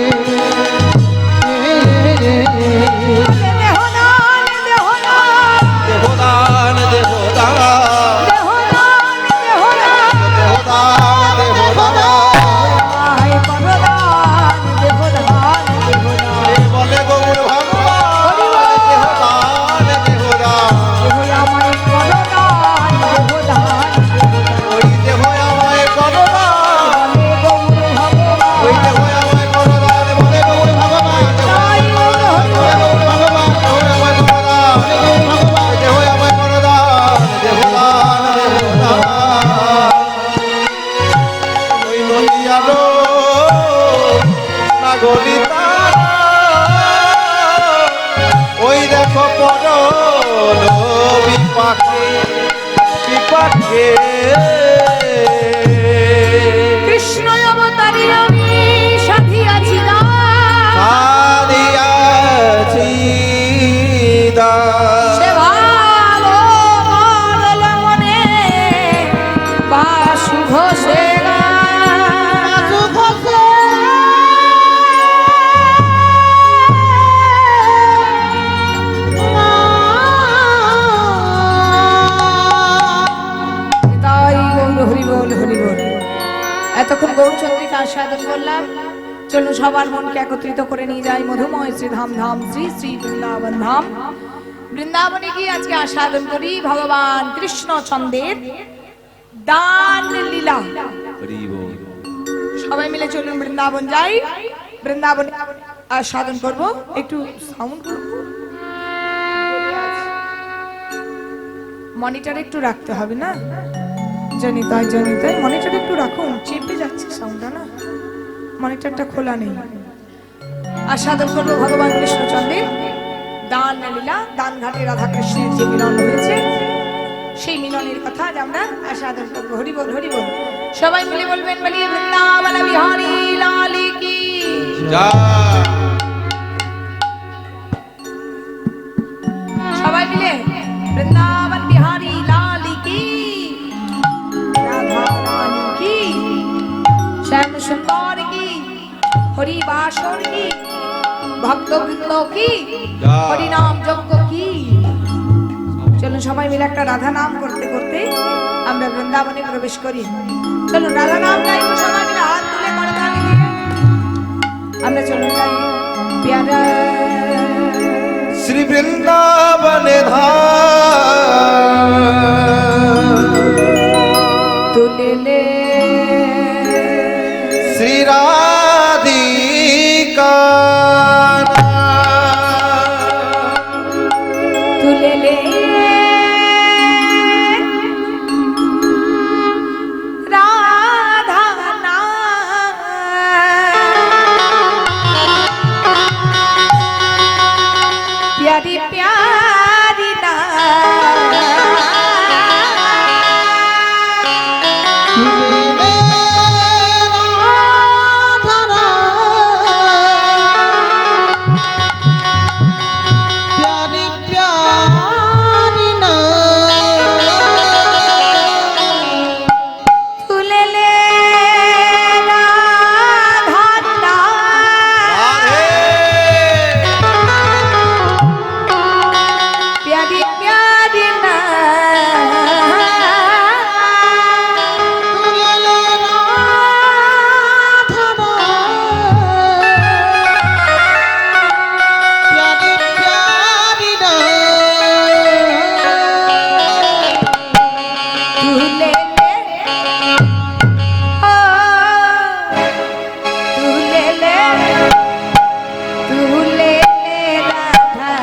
দেহদান দেহদান বলে গৌর ভগবান দেহদান দেহদান ওই দেহ আমায় করদান ওই দেহ আমায় করদান বলে গৌর ভগবান দেহ আমায় করদান দেহদান দেহদান ওই নদিয়ালো নাগরিতা ওই দেখো পরলো বিপাকে বিপাকে কৃষ্ণ অবতারী আমি সাথী আছি না সাদিয়াছি দাস সে ভালো মরল মনে বা শুভ সে এতক্ষণ গৌরচন্দ্রিকা আস্বাদন করলাম। চলুন সবার মনকে একত্রিত করে নিয়ে যাই মধুময় শ্রী ধাম ধাম শ্রী শ্রী বৃন্দাবন ধাম। বৃন্দাবনে গিয়ে আজকে আস্বাদন করি ভগবান কৃষ্ণচন্দ্রের দান লীলা। সবাই মিলে চলুন বৃন্দাবন যাই, বৃন্দাবনে আস্বাদন করব। একটু সাউন্ড মনিটর একটু রাখতে হবে না, জনিতাই মনিটর একটু রাখুন, চেপে যাচ্ছে সাউন্ডটা না, মনিটরটা খোলা নেই। আস্বাদন করবো ভগবান কৃষ্ণচন্দ্রের দান লীলা। দান ঘাটে রাধা কৃষ্ণের যে মিলন হয়েছে সেই মিলনের কথা আজ আমরা আস্বাদন করবো। হরি বল হরি বল। সবাই মিলে বলবেন বলিয়ে বৃন্দাবন বিহারী লাল কি জয়। সবাই মিলে বৃন্দাবন বিহারী লাল কি, রাধা রানী কি, শ্যাম সুন্দর কি, হরি বাসর কি, ভক্তবৃন্দ কি, হরি নাম যজ্ঞ কি। চলুন সবাই মিলে একটা রাধা নাম করতে করতে আমরা বৃন্দাবনে প্রবেশ করি। চলুন রাধা নাম গাইব, সবাই মিলে হাত তুলে করতালি দিয়ে আমরা চলুন গাই প্যারা শ্রী বৃন্দাবনে ধাম তুলে শ্রী রাধিকা তুলে রাধা নাম প্যারি প্যারি प्यारी प्यारी ना তুলে রাধা নাম প্যারি প্যারি प्यारी प्यारी ना তুলে তুলে রাধা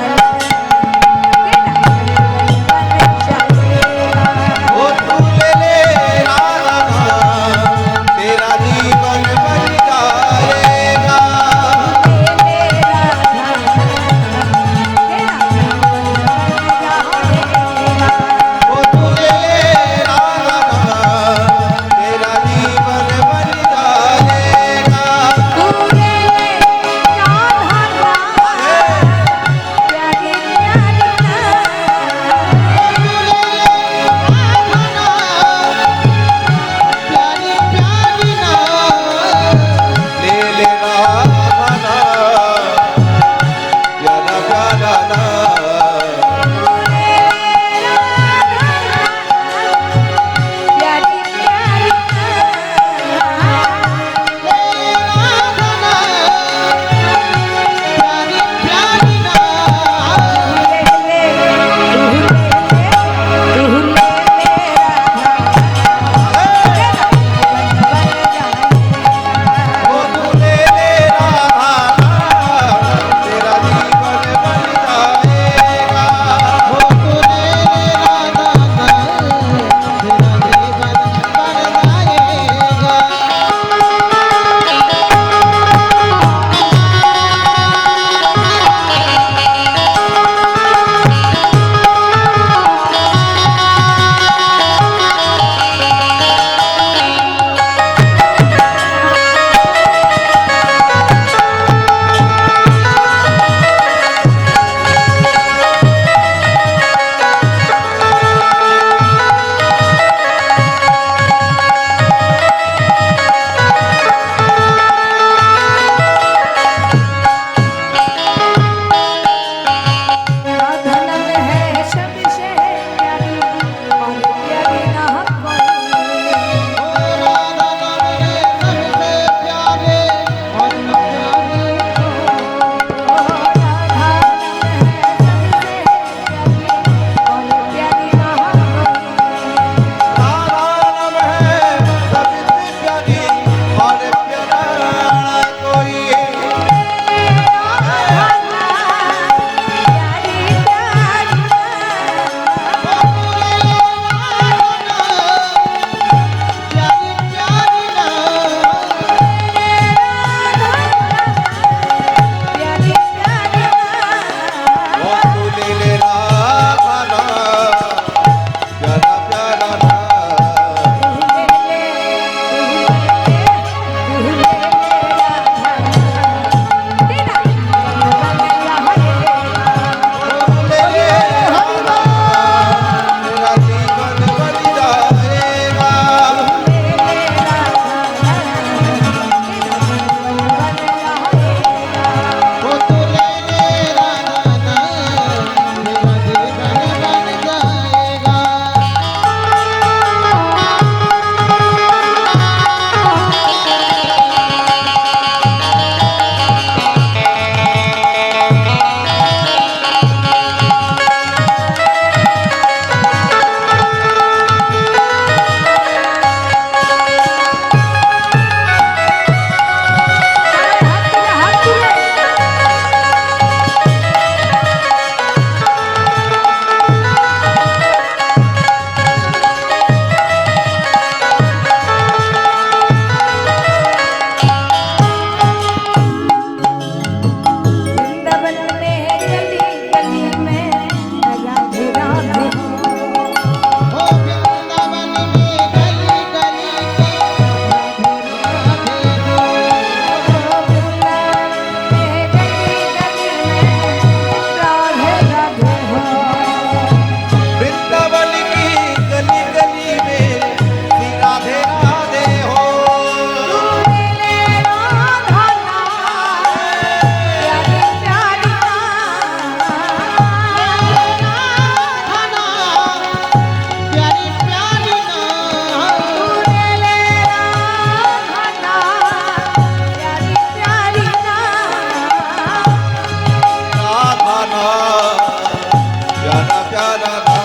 जा राधा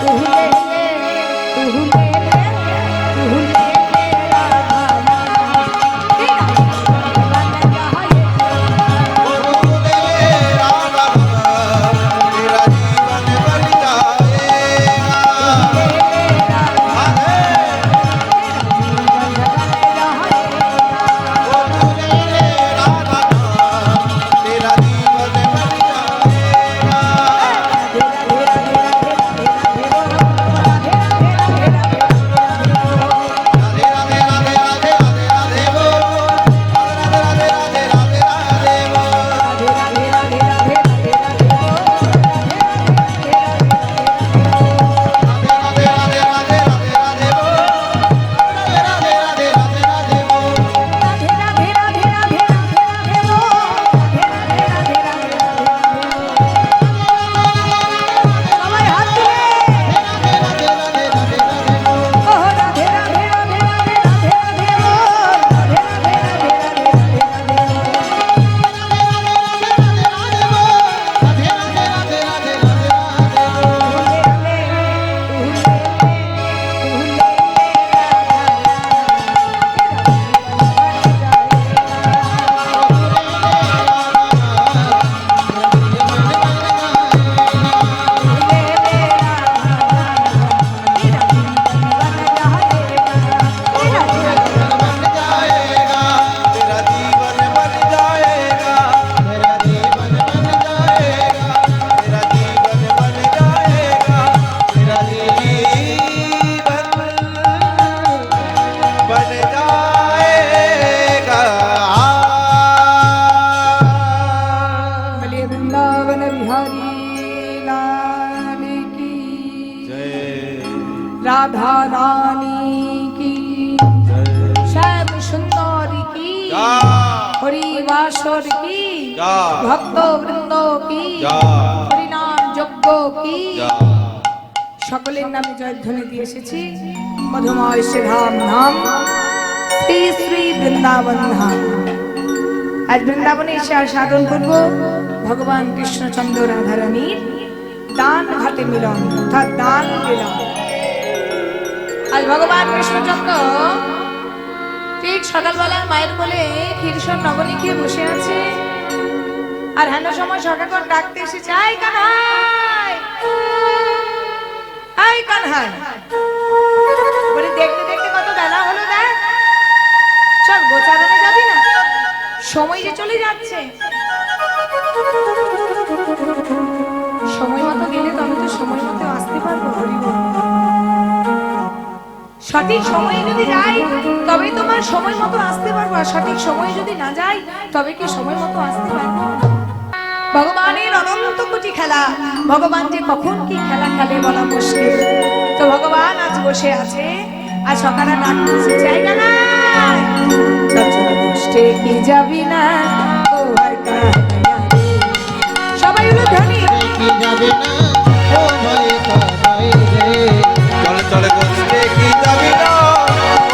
तू ले ले तू ले ले तू ले ले राधा तेरा बन जाए तू ले राधा तेरा जीवन बन जाएगा तेरा जीवन बन जाएगा राधे राधे राधे राधे राधे राधे बोल राधे राधे राधे राधे बोल राधे राधे राधे राधे राधे बोल राधे राधे राधे राधे बोल तेरा जीवन बन जाएगा तेरा जीवन बन जाएगा तेरा जीवन बन जाएगा तेरा जीवन बन जाएगा बोलिए वृंदावन बिहारी लाल की जय राधा रानी की जय श्याम सुंदरी की हरि वासर की जय भक्त वृंदो की जय হরিনাম যজ্ঞ কি जय সকলের নামে জয়ধ্বনি দিয়ে এসেছি মধুময় শ্রী ধাম ধাম শ্রী শ্রী বৃন্দাবন ধাম আজ বৃন্দাবনে এসে আর সাধন করব ভগবান কৃষ্ণচন্দ্র রাধারানীর দান ঘাটে মিলন অর্থাৎ দান মিলন আজ ভগবান কৃষ্ণচন্দ্র ঠিক সকালবেলা মায়ের কোলে ক্ষীরসর নগরে গিয়ে বসে আছে আর হেন সময় সকালবেলা ডাকতে এসেছে আই কানহাই আই কানহাই বলে দেখতে দেখতে কত বেলা হলো দেখ চল গোচারণে যাবি না সময় যে চলে যাচ্ছে সময় মতো গেলে তবে তো সময় মতো আসতে পারবো হরি বল। সঠিক সময়ে যদি যাই তবে তোমার সময় মতো আসতে পারবো আর সঠিক সময়ে যদি না যাই তবে কি সময় মতো আসতে পারবো ভগবানের অনন্ত কোটি খেলা ভগবান যে কখন কি খেলা খেলে বলা মুশকিল তো ভগবান আজ বসে আছে আর সকালে ডাকতেছে জায়গা না দুষ্টে কি যাবি না ও ভাই কানাইয়া সবাই হলো ধনী কি যাবে না ও ভাই কানাই রে चल चल गोस्ते की जाबी ना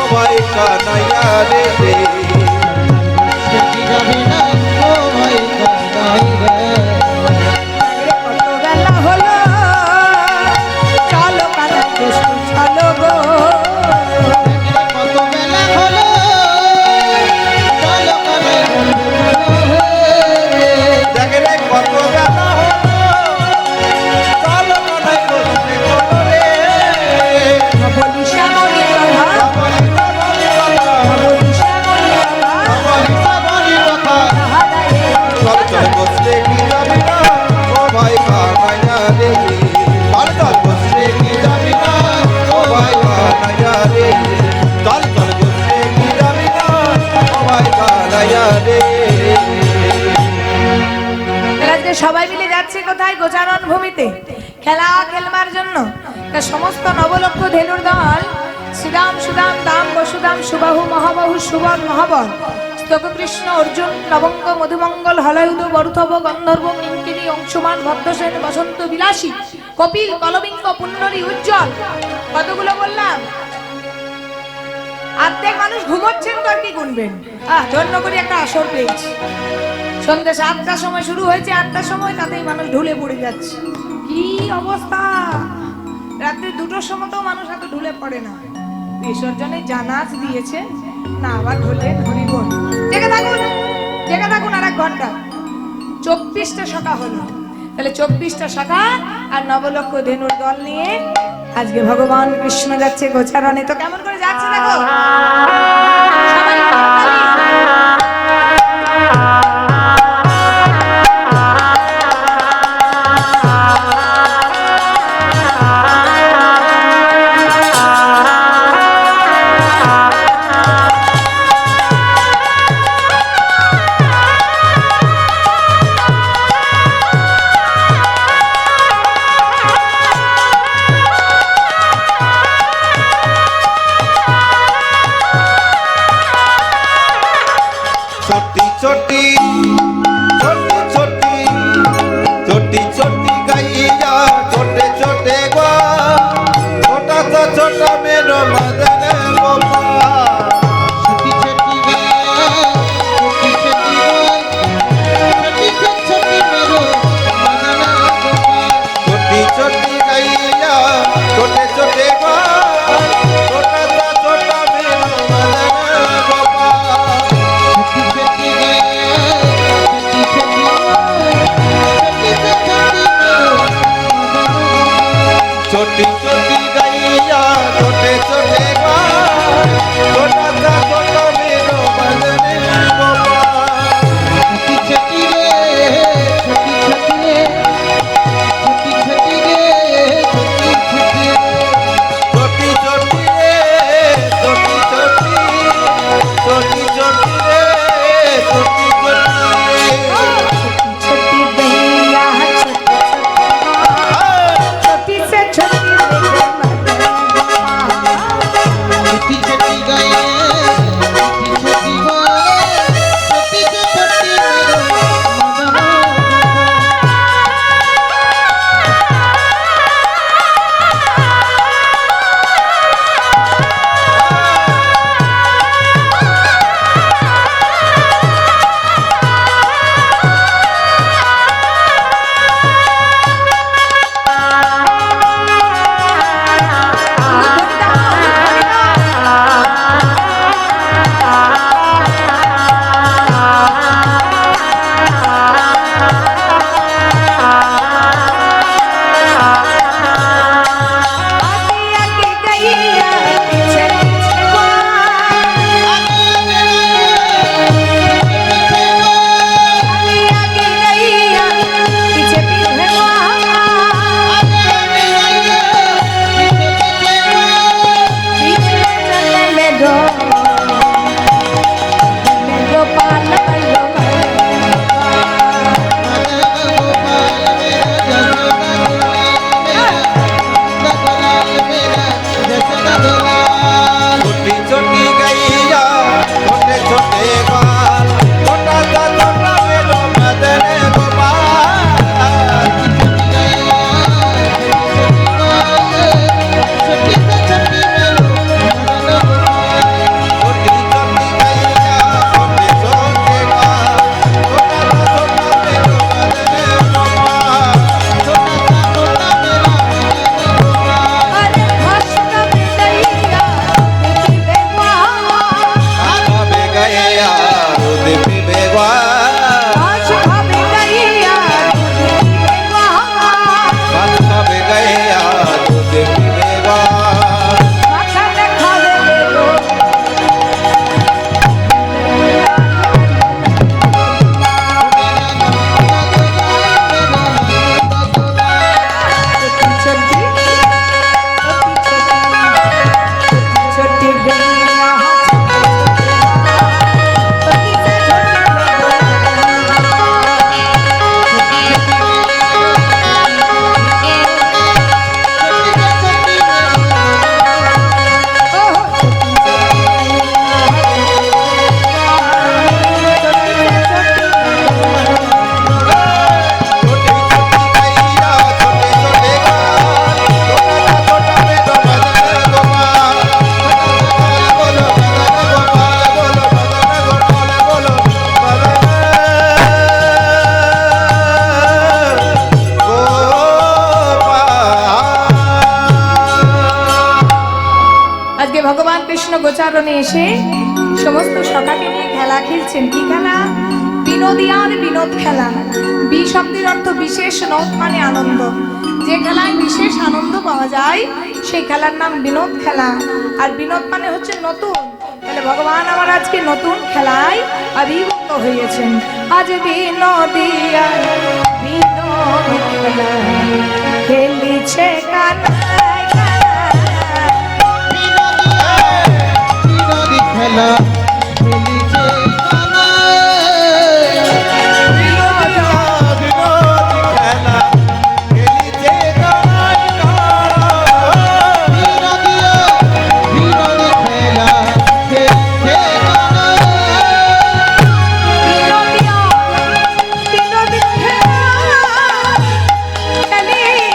ओ भाई कान्हैया रे কি যাবে না ও ভাই কানাই রে কত বেলা হলো চলো কানা কৃষ্ণ চলো গো কত বেলা হলো চলো কানাই देख रे कत बेला हलो चल कान्है गोस्ते कोनो रे বলি শ্যামলী রাধা बलि बलि बला বলি শ্যামলী রাধা बलि बलि बला রাধা রে चल चल गोस्ते की जाबी ना ओ भाई कान्हैया रे चल चल गोस्ते की जाबी ना ओ भाई कान्हैया रे चल चल गोस्ते की जाबी ना ओ भाई कान्हैया रे আজকে সবাই মিলে যাচ্ছে কোথায় গোচারণ ভূমিতে খেলা খেলবার জন্য তা সমস্ত নবলক্ষ ধেনুর দল শ্রীরাম সুদাম দাম বসুদাম সুবাহু মহাবাহু সুবল মহাবল স্তক কৃষ্ণ অর্জুন নবঙ্গ মধুমঙ্গল হলয়ুধ বরুথব গন্ধর্ব কিঙ্কিনী অংশুমান ভদ্রসেন বসন্ত বিলাসী কপিল কলবিঙ্গ পুণ্যরী উজ্জ্বল কতগুলো বললাম অর্ধেক মানুষ ঘুমোচ্ছেন তো আর কি গুনবেন ধন্য করে একটা আসর পেয়েছি সন্ধ্যে 7টার সময় শুরু হয়েছে 8টার সময় তাতেই মানুষ ঢুলে পড়ে যাচ্ছে কি অবস্থা! রাত্রি 2টোর সময় তো মানুষ এত ঢুলে পড়ে না। বিসর্জনে জানাজ দিয়েছে না, আবার ঢুলে হরি বল। জেগে থাকুন আর 1 ঘন্টা। 24টা শাখা হলো, তাহলে 24টা শাখা আর নবলক্ষ ধেনুর দল নিয়ে আজকে ভগবান কৃষ্ণ যাচ্ছে গোচারণে। তো কেমন করে যাচ্ছে দেখো, সবাই করতালি। ব্রজচারণে এসে সমস্ত সখাকে নিয়ে খেলা খেলছেন। কি খেলা? বিনোদী আর বিনোদ খেলা। বি শব্দের অর্থ বিশেষ, নদ মানে আনন্দ। যে খেলায় বিশেষ আনন্দ পাওয়া যায় সেই খেলার নাম বিনোদ খেলা। আর বিনোদ মানে হচ্ছে নতুন। তাহলে ভগবান আমার আজকে নতুন খেলায় আবির্ভূত হয়েছেন। আজ বিনোদী আর বিনোদ খেলা খেলিছে কানাই কানাই। বিনোদী খেলা খেলিছে কানাই। বিনোদী খেলা খেলিছে কানাই কানাই। বিনোদী খেলা খেলিছে কানাই। বিনোদী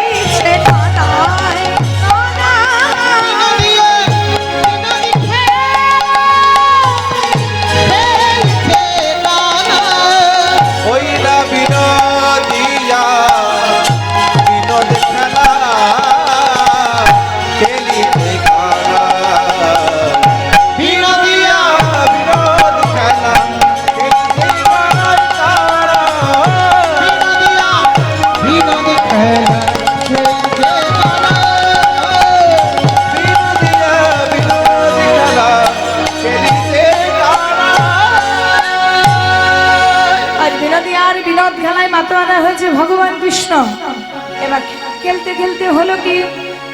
খেলিছে কানাই কানাই। ওইলা বিনোদিয়া বিনোদ খেলা খেলিতে কানাই। বিনোদিয়া বিনোদ খেলা খেলিতে কানাই কানাই। বিনোদিয়া বিনোদ খেলা খেলিতে কানাই। আর বিনোদী আর বিনোদ খেলায় মাতোয়ারা হয়েছে ভগবান কৃষ্ণ। এবার খেলতে খেলতে হলো কি,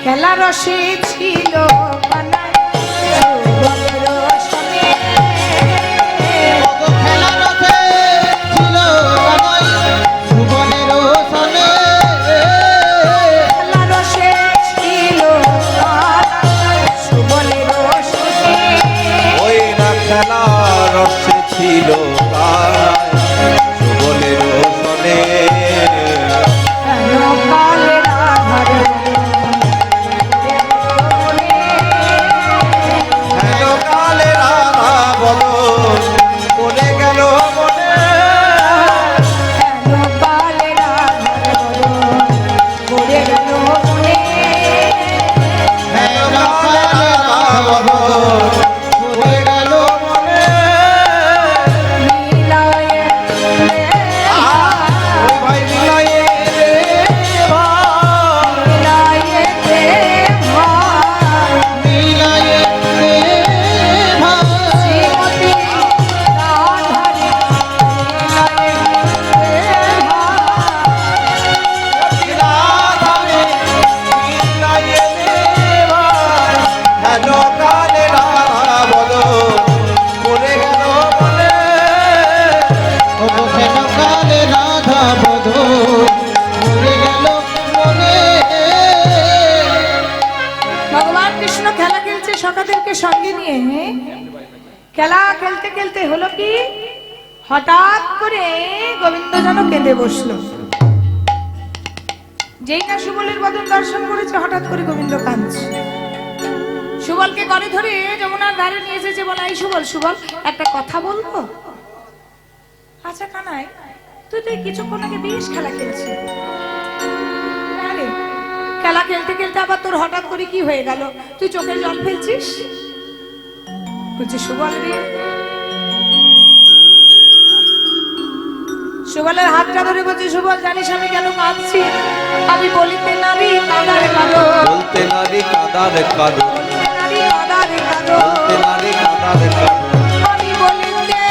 খেলা রসে ছিল কানাই যৌবনের রসনে। খেলা রসে ছিল কানাই যৌবনের রসনে। ওই না খেলা রসে ছিল সুবলের সনে। কেন কালে রাধার মনে হেন কালে রাধা বলো বলে গেল মনে। কেন কালে রাধার পড়ে গেল মনে। হেন কালে রাধা বলো বলে গেল মনে। মিলায়ে ওই ভাই মিলাইয়ে রে ভাই। মিলায়ে দে ভাই শ্রীমতী রাধারে মিলায়ে দে ভাই। রাধারে মিলাইয়ে রে ভাই। হেন কালে রাধা বলো বলে গেল মনে। রাধা বধ মরে গেল মনে। ভগবান কৃষ্ণ খেলা খেলছে সখাদেরকে সঙ্গে নিয়ে। খেলা খেলতে খেলতে হলো কি, হঠাৎ করে গোবিন্দ যেন কেঁদে বসলো। যেই না সুবলের বদন দর্শন করেছে হঠাৎ করে গোবিন্দ কাঁদছে। সুবলকে করে ধরে যমুনার ধারে নিয়ে এসেছে, বলে এই সুবল সুবল একটা কথা বলবো। আচ্ছা কানাই, তুই তো এই কিছুক্ষণ আগে বেশ খেলা খেলছিস। আরে খেলা খেলতে খেলতে আবার তোর হঠাৎ করে কি হয়ে গেল? তুই চোখে জল ফেলছিস? বলছে সুবল রে। সুবলের হাতটা ধরে বলছে, সুবল জানিস আমি কেন কাঁদছি? আমি বলিতে নারী কাঁদার কালো, বলতে নারী কাদার কাদো। নারী কাঁদার কালো। বলতে নারী কাদার কাদো। আমি বলিতে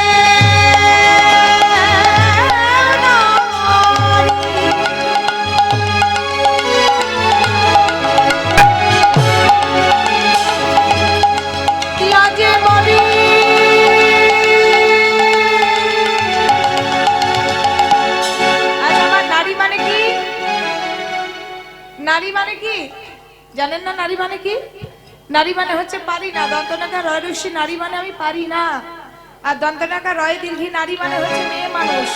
লাজে মরি। আচ্ছা আমার নারী মানে কি? নারী মানে কি জানেন না? নারী মানে কি? নারী মানে হচ্ছে পারি না। দন্তনাকা রয় রশ্মি নারী মানে আমি পারি না। আর দন্তনাকা রয় দীর্ঘি নারী মানে হচ্ছে মেয়ে মানুষ।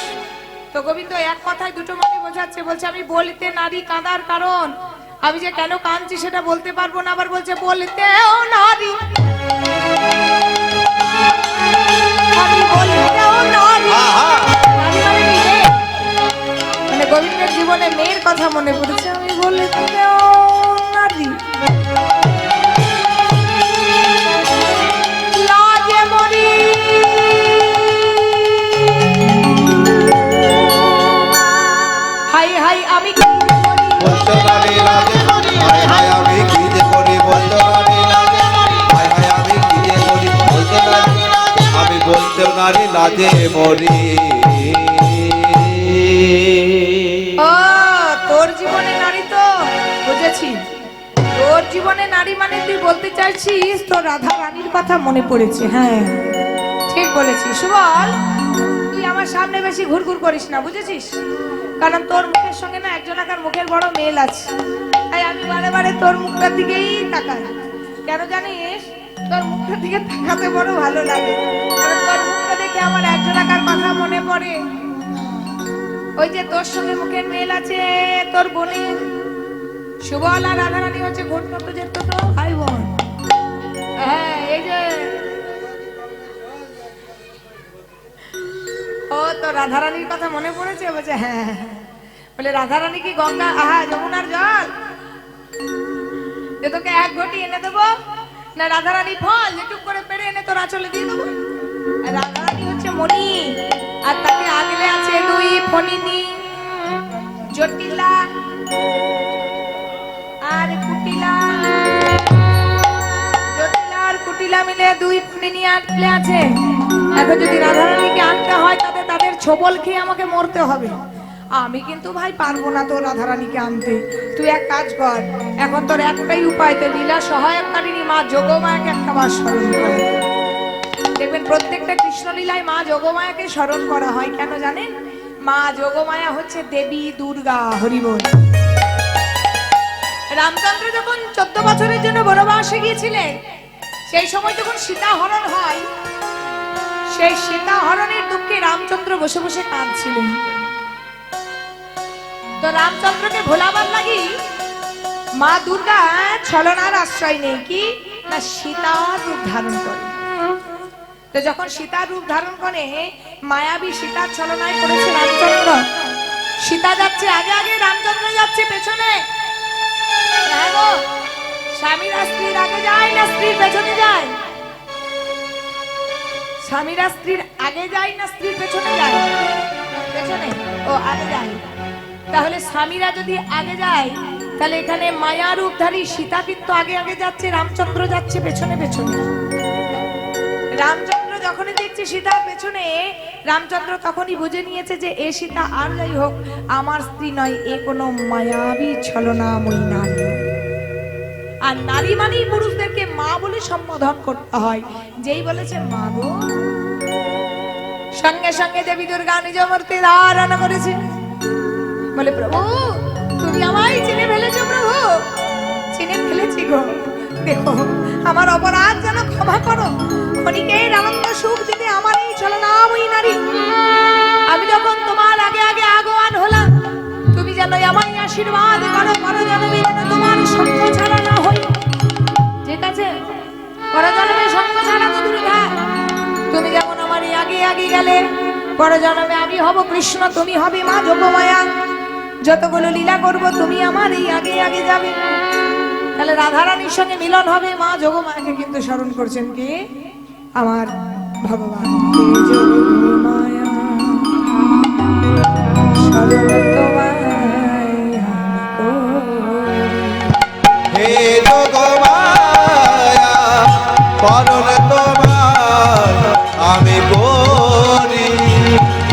তো গোবিন্দ এক কথায় দুটো মানে বোঝাচ্ছে। বলছে আমি বলতে নারী কাঁদার কারণ আমি যে কেন কাঁদছি সেটা বলতে পারবো না। আবার বলছে বলতেও নারী, আমি বলতেও নারী। নারী মানে কি? মেয়ে। মানে গোবিন্দের জীবনে মেয়ের কথা মনে পড়েছে। আমি বলতেও নারী। কাজে মরি। ও তোর জীবনে নারী তো বুঝেছি, তোর জীবনে নারী মানে তুই বলতে চাইছিস তোর রাধা রানীর কথা মনে পড়েছে। হ্যাঁ ঠিক বলেছিস সুবল, তুই আমার সামনে বেশি ঘুরঘুর করিস না বুঝেছিস, কারণ তোর মুখের সঙ্গে না একজনাকার মুখের বড় মেল আছে, তাই আমি বারে বারে তোর মুখটার দিকেই তাকাই। কেন জানিস, তোর মুখটার দিকে তাকাতে বড় ভালো লাগে, কারণ তোর মুখটা দেখে আমার একজনাকার কথা মনে পড়ে। ওই যে তোর সঙ্গে মুখের মেল আছে তোর বোনের, সুবল আর রাধারানী হচ্ছে ঘটনত যেত তো ভাই বোন। হ্যাঁ এই যে ও তো রাধারানীর কথা মনে পড়েছে, বলছে হ্যাঁ বলে রাধারানী কি গঙ্গা যমুনার জল যে তোকে এক ঘটি এনে দেবো, না রাধারানী ফল যে টুক করে পেরে এনে তোর আঁচলে দিয়ে দেবো। রাধারানী হচ্ছে মণি, আর তাকে আগলে আছে দুই ফণিনী, জটিলা আর কুটিলা। জটিলা আর কুটিলা মিলে দুই ফণিনী আগলে আছে। এখন যদি রাধারানীকে আনতে হয় তাহলে তাদের ছোবল খেয়ে আমাকে মরতে হবে। আমি কিন্তু ভাই পারবো না তোর রাধারানীকে আনতে। তুই এক কাজ কর, এখন তোর একটাই উপায়, তো লীলা সহায়কারিণী মা যোগমায়াকে একটা বার স্মরণ কর। দেখবেন প্রত্যেকটা কৃষ্ণলীলায় মা যোগমায়াকে স্মরণ করা হয়। কেন জানেন, মা যোগমায়া হচ্ছে দেবী দুর্গা। হরিবোল। রামচন্দ্র যখন 14 বছরের জন্য বনবাসে গিয়েছিলেন, সেই সময় যখন সীতা হরণ হয়, সেই সীতা হরণের দুঃখে রামচন্দ্র বসে বসে কাঁদছিলেন। তো রামচন্দ্রকে ভোলাবার লাগি মা দুর্গা ছলনার আশ্রয় নেই, কি না সীতার রূপ ধারণ করে। তো যখন সীতার রূপ ধারণ করে মায়াবী সীতার ছলনায় পড়েছে রামচন্দ্র। সীতা যাচ্ছে আগে আগে, রামচন্দ্র যাচ্ছে পেছনে। স্বামীরা স্ত্রীর আগে যায় না স্ত্রীর পেছনে যায়? স্বামীরা স্ত্রীর আগে যায় না স্ত্রীর পেছনে যায়? পেছনে। ও আগে যায়। তাহলে স্বামীরা যদি আগে যায়, তাহলে এখানে মায়ার রূপধারী সীতা কিন্তু আগে আগে যাচ্ছে, রামচন্দ্র যাচ্ছে পেছনে পেছনে। রামচন্দ্র যখনই দেখছে সীতার পেছনে, রামচন্দ্র তখনই বুঝে নিয়েছে যে এ সীতা আর যাই হোক আমার স্ত্রী নয়, এ কোনো মায়াবী ছলনাময়ী নারী। আর নারী মানেই পুরুষদেরকে মা বলে সম্বোধন করতে হয়। যেই বলেছে মা গো, সঙ্গে সঙ্গে দেবী দুর্গা নিজ মূর্তি ধারণ করেছে। বলে প্রভু তুমি আমায় চিনে ফেলেছো, প্রভু চিনে ফেলেছি গো, দেখো আমার অপরাধ যেন ক্ষমা করো। ক্ষণিকের আনন্দ সুখ দিতে আমার এই ছলনাময়ী নারী, আমি যখন তোমার আগে আগে আগমন হলাম, তুমি যেন আমায় আশীর্বাদ করো, পরজন্মে যেন তোমার সঙ্গ ছাড়া না হই। ঠিক আছে, পরজন্মে সঙ্গ ছাড়া তো দূরে থাক। তুমি যেমন আমার আগে আগে গেলে, পরজন্মে আমি হব কৃষ্ণ, তুমি হবে মা যোগমায়া। যতগুলো লীলা করব তুমি আমার এই আগে আগে যাবে। তাহলে রাধারানীর সঙ্গে মিলন হবে। মা যোগমায়াকে কিন্তু স্মরণ করছেন কি আমার ভগবান। যোগমায়া স্মরণ তোমায় হে যোগমায়া করণ তোমার আমি করি।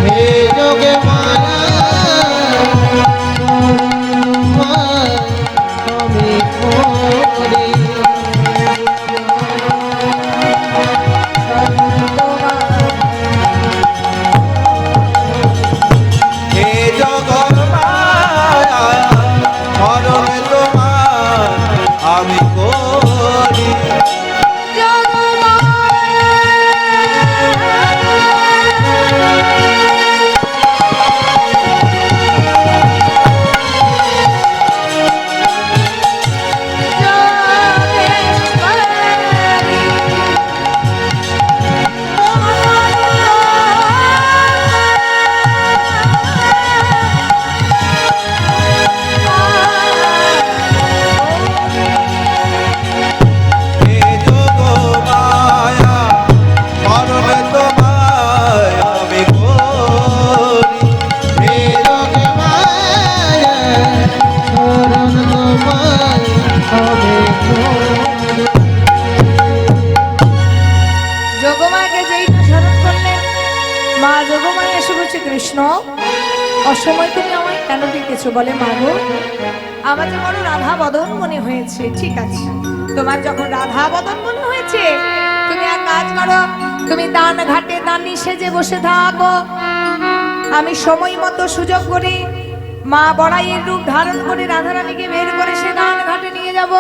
হে যোগে মায়া আমি করি। হে যোগমায়া করণ তোমার আমি করি। সময় তুমি আমায় কেন ডেকেছো বলে মা গো? আমার যে বড় রাধা বদন মনে হয়েছে। ঠিক আছে, তোমার যখন রাধা বদন মনে হয়েছে, তুমি এক কাজ করো, তুমি দান ঘাটে দানি সেজে বসে থাকো। আমি সময় মতো সুযোগ করে মা বড়াইয়ের রূপ ধারণ করে রাধারানীকে বের করে সে দান ঘাটে নিয়ে যাব,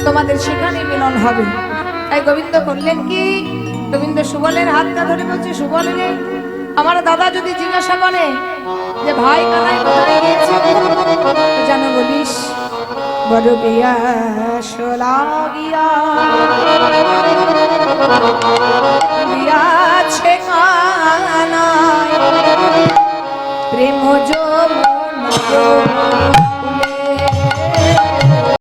তোমাদের সেখানে মিলন হবে। তাই গোবিন্দ করলেন কি, গোবিন্দ সুবলের হাতটা ধরে বলছে, সুবল রে, আমার দাদা যদি জিজ্ঞাসা করে যে ভাই কানাই কোথায় গিয়েছে, জানো বলিস বড় পিয়াস লাগিয়া গিয়াছে কানাই প্রেম যমুনা